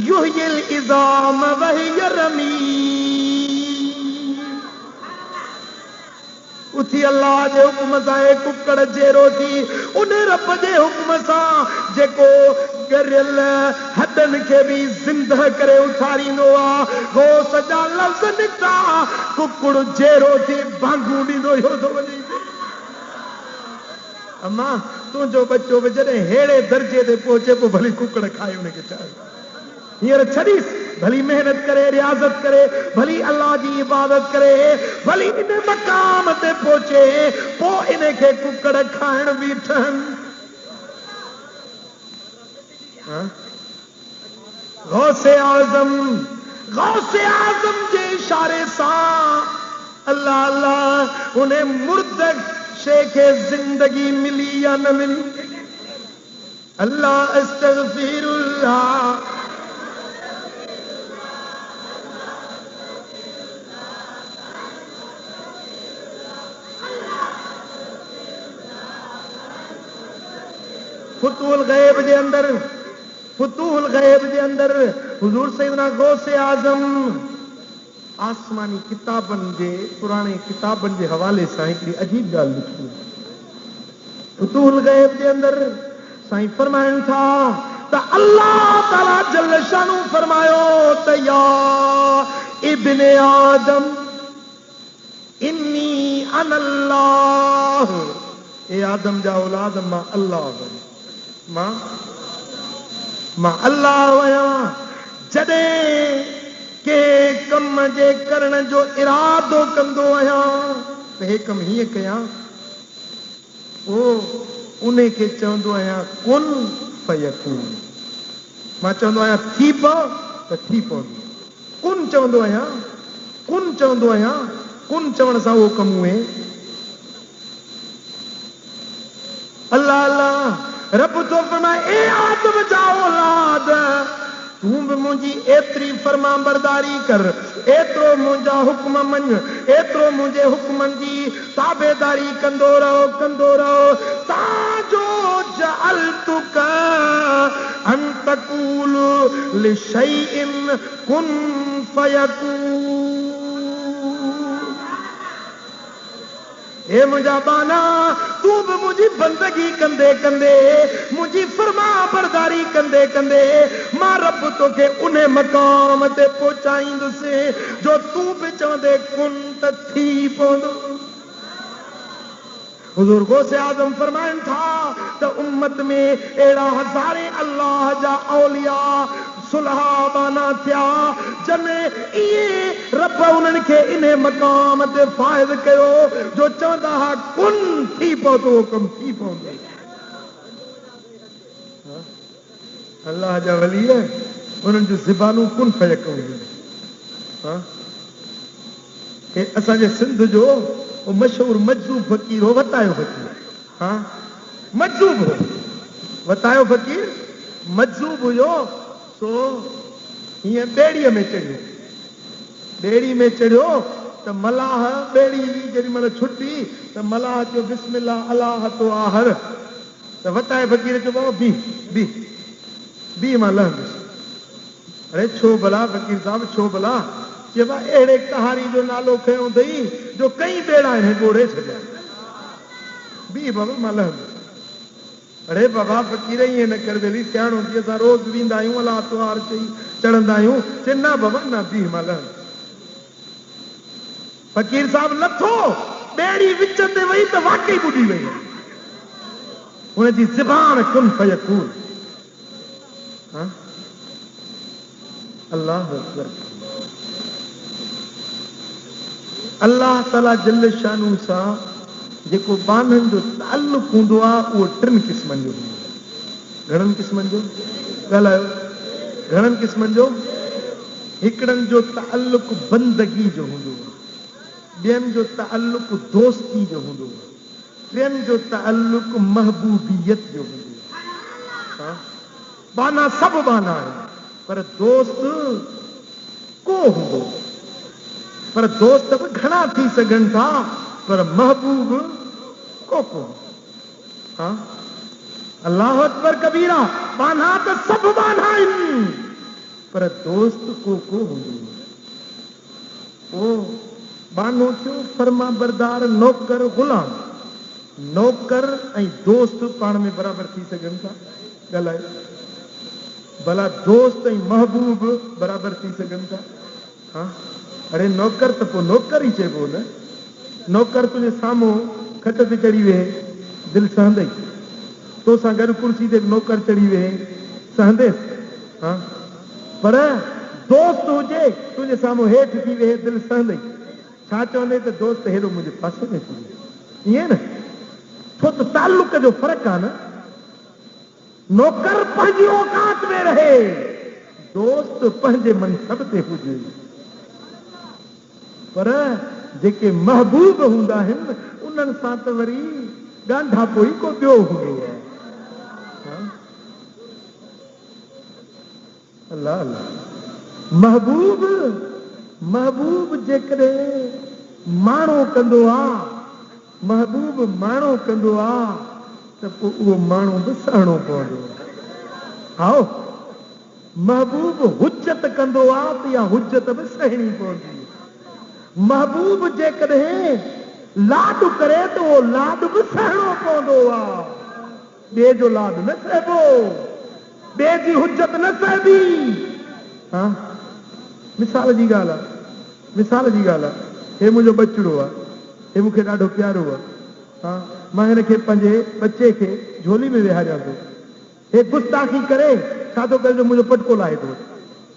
युहयिल इज़ाम वहिय रमीम उथी अल्लाह जे हुक्म सां कुकड़ जेरो थी उन रब जे हुक्म सां जेको गरियल हॾनि खे बि ज़िंदह करे उथारींदो आहे हो सॼा लफ़्ज़ निकिता कुकड़ जेरो थी भांगू ॾींदो हो थो वञे अम्मा तुझो बच्चो बि जॾहिं हेड़े दर्जे ते पहुचे पोइ भली कुकड़ खाए उनखे चाहे हींअर छॾीस भली मेहनत करे रियाज़त करे भली अल्लाह जी इबादत करे भली इन मकाम ते पहुचे पोइ इनखे कुकड़ खाइण बि ठहनि गौसे आज़म जे इशारे सां अल्लाह अल्लाह उन्हें मुर्द शे खे जिंदगी मिली या न मिली अल्लाह अस्तगफिरुल्लाह फुतूहुल गैब जे अंदर हुजूर सैयदना गौसे आज़म आसमानी किताबनि जे पुराणे किताबनि जे हवाले सां हिकिड़ी अजीब ॻाल्हि लिखी फुतूहुल गैब जे अंदर साईं फरमाइनि था त अल्लाह ताला जल शानू फरमायो त या इब्ने आदम इन्नी अनल्लाह ए आदम जा औलाद मां अल्लाह मां अल्लाह वया जॾहिं के कम जे करण जो इरादो कंदो आहियां त हे कम हीअं कयां उन खे चवंदो आहियां कुन फयकून मां चवंदो आहियां थी पव त थी पवंदो कुन चवंदो आहियां कुन चवण सां उहो कमु उहे अल्लाह अल्लाह रब तो फरमाए ए आदम जा औलाद तूं भी मुझी एतरी फरमा बरदारी कर एतरो मुझा हुक्म मन एतरो मुझे हुक्मन जी ताबेदारी कंदो रहो ताजो जअलतुक अन तकूल लिशैइन कुन फयकून ए मुझा बाना तू भी मुझी बंदगी कंदे कंदे मुझी फरमा बरदारी कंदे कंदे मां रब तोखे उन मकाम ते पहुचाईंदुसि जो तू भी चवंदे कुन त थी पवंदो हुजूर गौसे आज़म फरमाइनि था त उम्मत में अहिड़ा हज़ारे अल्लाह जा औलिया सुलहाबाना थिया जंहिंमें इहे रब उन्हनि खे इन मक़ाम ते फ़ाइज़ कयो जो चवंदा हुआ कुन थी पवंदो कमु थी पवंदो अल्लाह जा वली उन्हनि जूं ज़बानूं कुन फयकून असांजे सिंध जो मशहूर मजज़ूब फ़कीर हो वतायो फ़कीर मजज़ूब हो वतायो फ़कीर मजज़ूब हुयो सो हीअं ॿेड़ीअ में चढ़ियो त मलाह ॿेड़ी जेॾी महिल छुटी त मलाह चयो बिस्मिल्लाह अलाह तो आहर त वताए फ़कीर चयो बाबा बी मां लहंदुसि अरे छो भला फ़कीर साहिब छो भला चइबो आहे अहिड़े कहारी जो नालो खयों अथई जो कई ॿेड़ा हिन ॻोड़े छॾिया बी बाबा मां लहंदुसि अरे बाबा फ़कीर ईअं न कर वेली सियाणो थी असां रोज़ वेंदा आहियूं अलाह त्वार चई चढ़ंदा आहियूं चए न बाबा न बी मां लहंदुसि फ़कीर साहिब लथो ॿेड़ी विच ते वई त वाकई ॿुॾी वई हुनजी ज़बान कुन फयकून अल्लाह अकबर अल्लाह ताला जल शानू सां जेको बाननि जो ताल्लुक हूंदो आहे उहो टिनि क़िस्मनि जो हूंदो आहे घणनि क़िस्मनि जो ॻाल्हायो घणनि क़िस्मनि जो हिकिड़नि जो ताल्लुक बंदगी जो हूंदो आहे ॿियनि जो ताल्लुक दोस्ती जो हूंदो आहे ॿियनि जो ताल्लुक महबूबियत जो हूंदो आहे बाना सभु बाना आहिनि पर दोस्त को हूंदो पर दोस्त बि घणा थी सघनि था पर महबूब को अल्लाह अकबर कबीरा बाना त सभु बाना आहिनि पर दोस्त को हूंदो ओ बानो थियो फरमा बरदार नौकर गुलाम नौकर ऐं दोस्त पाण में बराबरि थी सघनि था ॻाल्हायो भला दोस्त ऐं महबूब बराबरि थी सघनि था अरे नौकर त पोइ नौकर ई चइबो न नौकर तुंहिंजे साम्हूं खट ते चढ़ी वेहे दिल सहंदे तो सां गॾु कुर्सी ते नौकर चढ़ी वे सहंदे हाँ पर दोस्त हुजे तुझे साम्हूं हेठि थी वे दिल सहंदे छा चवंदे त दोस्त हेॾो मुंहिंजे पासे में थी ईअं न छो त ताल्लुक जो फ़र्क़ु आहे न नौकर पंहिंजी औकात में रहे दोस्त पंहिंजे मनसब ते हुजे पर जेके महबूब हूंदा आहिनि उन्हनि सां त वरी ॻांढा पोइ को ॿियो हूंदो आहे अल्लाह अल्लाह महबूब महबूब जेकॾहिं माण्हू कंदो आहे महबूब माण्हू कंदो आहे त पोइ उहो माण्हू बि सहणो पवंदो आहे आओ महबूब हुज्जत कंदो आहे त इहा हुज्जत बि सहणी पवंदी आहे महबूब जेकॾहिं लाड करे त उहो लाड बि सहणो पवंदो आहे ॿिए जो लाड न सहबो ॿिए जी हुज्जत न सहबी हा मिसाल जी ॻाल्हि आहे मिसाल जी ॻाल्हि आहे हे मुंहिंजो बचिड़ो आहे हे मूंखे ॾाढो प्यारो आहे हा मां हिनखे पंहिंजे बचे खे झोली में विहारियां थो हे गुस्ताखी करे छा थो करे जो मुंहिंजो पटको लाहे थो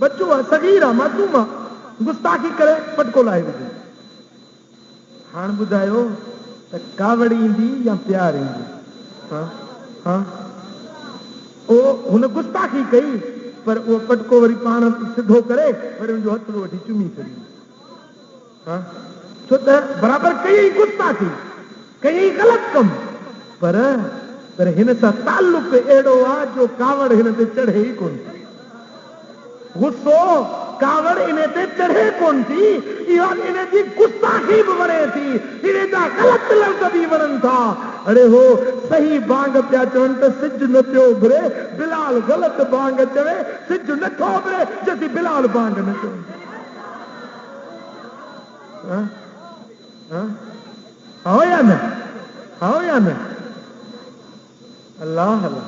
बच्चो आहे सगीर आहे मासूम आहे गुस्ताखी करे पटको लाहे विझे हाणे ॿुधायो त कावड़ ईंदी या प्यार ईंदी हा हा हुन गुस्ताखी कई पर उहो पटको वरी पाण सिधो करे वरी हुनजो हथड़ो वठी चुमी छॾी हा छो त बराबरि कई गुस्ताखी कई ग़लति कमु पर हिन सां ताल्लुक अहिड़ो आहे जो कावड़ हिन ते चढ़े ई कोन थी गुस्सो कावड़ इन ते चढ़े कोन थी इहा इन जी गुस्ताखी बि वणे थी इन जा ग़लति लफ़्ज़ बि वणनि था अरे हो सही बांग पिया चवनि त सिज न पियो उभरे बिलाल ग़लति बांग चवे सिज नथो उभरे जॾहिं बिलाल बांग न चवे हो या न हो या न अल्लाह अल्लाह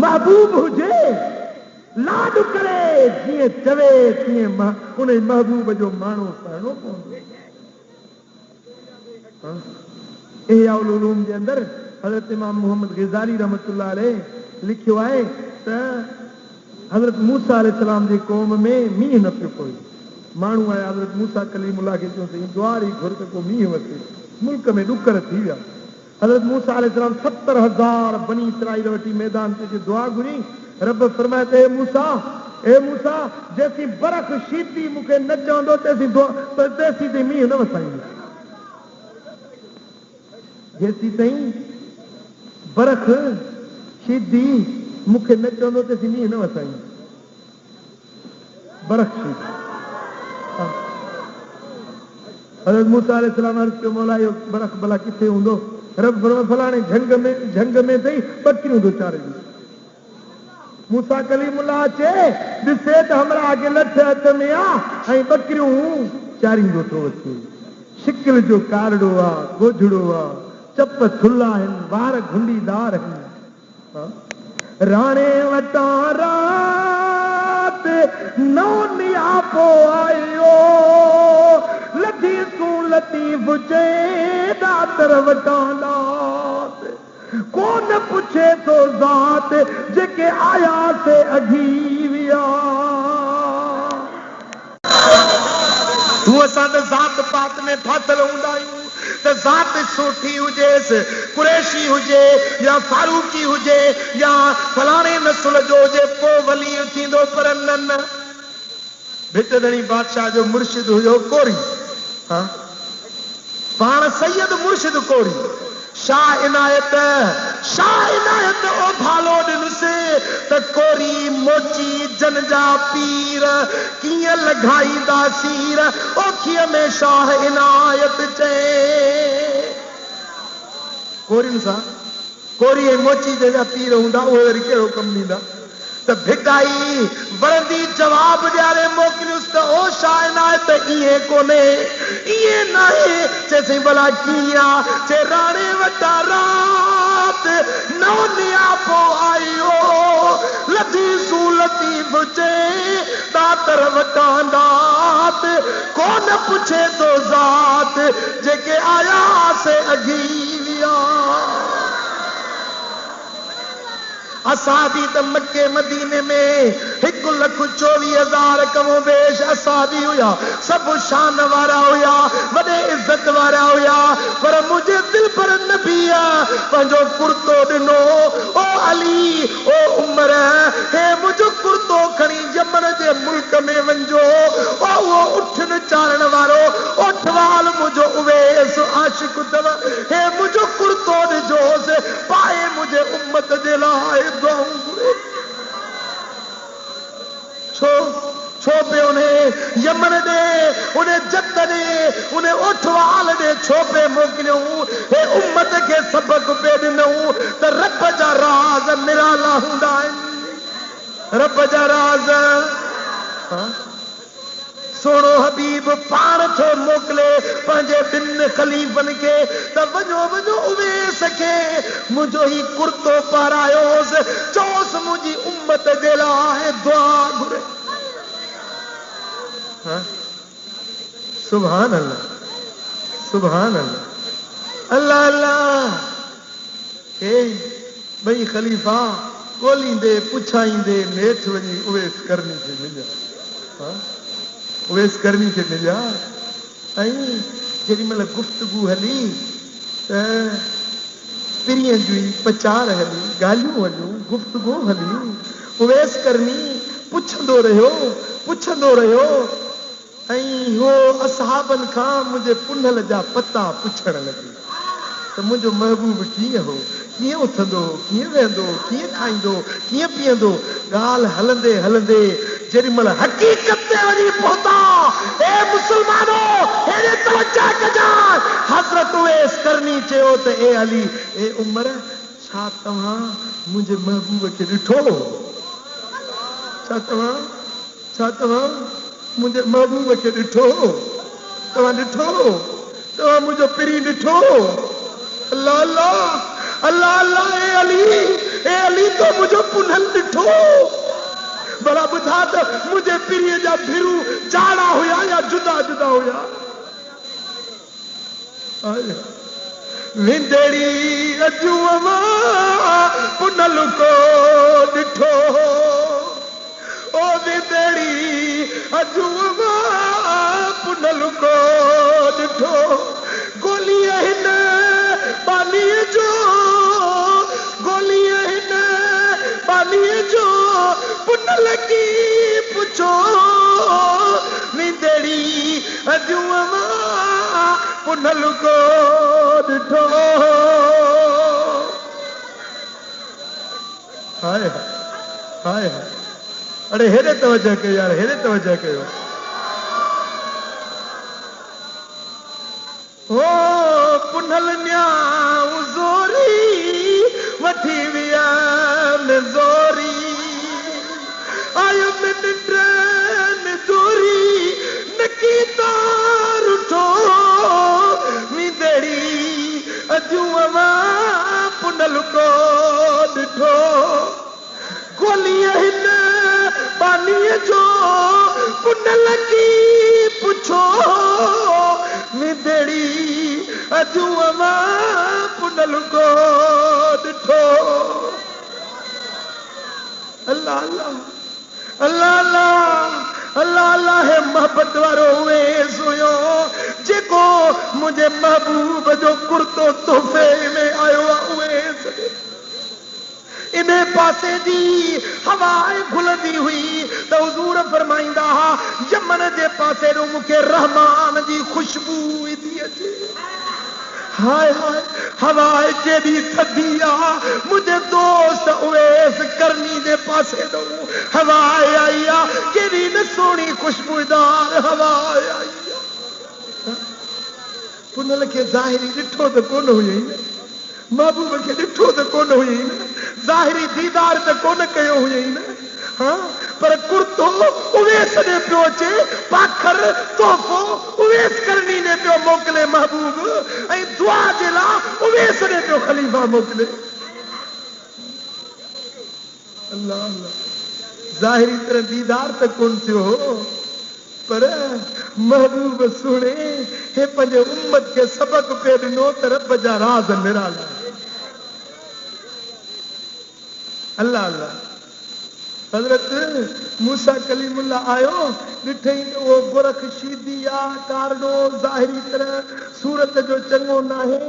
महबूब हुजे लाड करे जीअं चवे तीअं उन महबूब जो माण्हू सहणो पवंदो इहया उल उलूम जे अंदरि हज़रत इमाम मोहम्मद ग़ज़ाली रहमतुल्लाह अलैह लिखियो आहे त हज़रत मूसा अलैहिस्सलाम जी क़ौम में मींहुं न पियो पवे माण्हू आया हज़रत मूसा कलीमुल्लाह खे चयो दुआर ई घुर त को मींहुं वठे मुल्क में ॾुकर थी विया हज़रत मूसा अलैहिस्सलाम 70,000 बनी इसराइल वठी मैदान ते दुआ घुरी रब फरमाए त ए मूसा जेसी बरख शीती मूंखे न चवंदो तेसी ताईं मींहुं न वसाईंदो जेसी ताईं बरख शीती मूंखे न चवंदो तेसी मींहुं न वसाईंदो बरख शीती हज़रत मूसा अलैहिस्सलाम अर्ज़ कयो मौला इहो बरख भला किथे हूंदो रब फरमाए फलाणे झंग में अथई बकरियूं थो चारे मूसा कलीमुल्लाह चए ॾिसे त हमरा अॻे लठ हथ में आहे ऐं बकरियूं चारींदो थो अचे शिकिल जो कारड़ो आहे गोझड़ो आहे चप थुल्हा आहिनि वार घुंडीदार आहिनि राणे वटां रात नौ नियापो आयो लधी सू लतीफ़ चए दातर वटां दात कोन पुछे तो ज़ात जेके आया से अघी विया तूं असां त ज़ात पात में फाथल हूंदा आहियूं त ज़ात सुठी हुजेसि कुरैशी हुजे या फारूकी हुजे या फलाणे नस्ल जो हुजे पोइ वली थींदो पर न भिटधणी बादशाह जो मुर्शिद हुयो कोरी हा पाण सैयद मुर्शिद कोरी शाह इनायत ओ भालो ॾिनसि त कोरी मोची जन जा पीर कीअं लॻाईंदा सीर ओखीअ में शाह इनायत चए कोरियुनि सां कोरी ऐं मोची जंहिंजा पीर हूंदा उहे वरी कहिड़ो कमु ॾींदा त भिकाई वरंदी जवाब ॾियारे मोकिलियुसि त ओ शाह इनायत ईअं कोन्हे ईअं न आहे चएसि भला कीअं चे राणे वटा रात नौ नियापो आयो लधी सू लतीफ़ चए दातर वटां दात कोन पुछे तो ज़ात जेके आया से अघी असादी त मक्के मदीने में 1,24,000 कमो बेश असादी हुया, सब शान वारा हुया, वडे इज्जत वारा हुया, पर मुझे दिल पर नबिया पंजो कुर्तो दिनो, ओ अली ओ उमर हे मुझो कुर्तो खणी यमन जे मुल्क में वंजो, ओ वो उठन चारण वारो उठवाल मुझो उवेस आशिक तव, हे मुझो कुर्तो दिजो से पाए मुझे उम्मत जे लाए दुआऊं घुरे। छो पे उन्हें यमन दे, उन्हें जद दे, उन्हें उठवाल दे छो पे मोकिलियूं, हे उम्मत के सबक पे ॾिनऊं त रब जा राज निराला हूंदा आहिनि, रब जा राज। सोनो हबीब पाण थो मोकिले पंहिंजे ॿिनि ख़लीफ़न खे त वञो वञो उवेस खे मुंहिंजो ही कुर्तो पारायोसि, चओसि मुंहिंजी उम्मत जे लाइ दुआ घुरे। सुभान अल्लाह, सुभान अल्लाह, अल्लाह अल्लाह। हे ॿई ख़लीफ़ा ॻोल्हींदे पुछाईंदे नेठि वञी उवेस करनी खे मिलिया, उवेस करनी खे मिलिया। ऐं जेॾी महिल गुफ़्तगू हली त पिरीअ जी पचार हली, ॻाल्हियूं हलियूं, गुफ़्तगू हली, उवेस करनी पुछंदो रहियो ऐं हो असहाबनि खां मुंहिंजे पुनल जा पता पुछण लॻी त मुंहिंजो महबूब कीअं हो, कीअं उथंदो, कीअं वेहंदो, कीअं खाईंदो, कीअं पीअंदो। ॻाल्हि हलंदे हलंदे जेॾी महिल हक़ीक़त ते वञी पहुता, ए मुसलमानो हेॾे तवज्जो कजां, हज़रत उवैस करनी चयो त ए अली ए उमर छा तव्हां मुंहिंजे महबूब खे ॾिठो, छा तव्हां मुंहिंजे महबूब खे ॾिठो, तव्हां ॾिठो, तव्हां मुंहिंजो पिरी ॾिठो। अल्लाह अल्लाह अल्लाह अल्लाह, ए अली तो मुंहिंजो पुनल ॾिठो, भला ॿुधा त मुंहिंजे पिरीअ जा भिरू जाड़ा हुया या जुदा जुदा हुया। विंदड़ी अजूअ पुनल को ॾिठो, ओ विंदड़ी अजूअ पुनल को ॾिठो, गोलीअ हिन पानीअ जो, गोलीअ हिन पानीअ जो पुनल की पुछो, विंदड़ी अजूअ पुनल को ॾिठो। हाय हाय, अरे हेॾे तवज्जो कयो यार, हेॾे तवज्जो कयो। ओ पुनल न्याऊ ज़ोरी वठी विया में ज़ोरी, आयो में निंड ज़ोरी नकी तार उठो, विंदड़ी अजूअ पुनल को ॾिठो, गोलीअ हिन पानीअ जो पुनल की पुछो, विंदड़ी अजूअ पुनल को ॾिठो। अल्लाह अल्लाह अल्लाह अल्लाह अल्लाह अल्लाह, हे मोहब्बत वारो उवेस हुयो जेको मुंहिंजे महबूब जो कुर्तो तोहफ़े में आयो आहे। उवेस इन पासे जी हवा घुलंदी हुई त हुज़ूर फरमाईंदा हा, यमन जे पासे ॾो मूंखे रहमान जी खुशबू ईंदी अचे। हाय हाय, हवा केॾी थधी आहे, मुंहिंजे दोस्त उवेस करनी जे पासे ॾो हवा आई आहे, केॾी न सुहिणी खुशबूदार हवा आई आहे। पुनल खे ज़ाहिरी ॾिठो त कोन हुई, महबूब खे ॾिठो त कोन हुई, ज़ाहिरी दीदार त कोन कयो हुई न, हाँ, पर कुर्तो उवेस ने पियो अचे, पाखर तोहफ़ो उवेस करनी ने पियो मोकिले महबूब, ऐं दुआ जे लाइ उवेस ने पियो ख़लीफ़ा मोकिले। अल्लाह अल्लाह, ज़ाहिरी तरह दीदार त कोन थियो हो, पर महबूब सुणे हे पंहिंजे उम्मत खे सबक पे ॾिनो त रब जा राज़ निराला अल्लाह अल्लाह। हजरत मूसा कलीमुल्लाह आयो ॾिठई वो गुरख शीदी या कारडो ज़ाहिरी तरह सूरत जो चङो नाहे।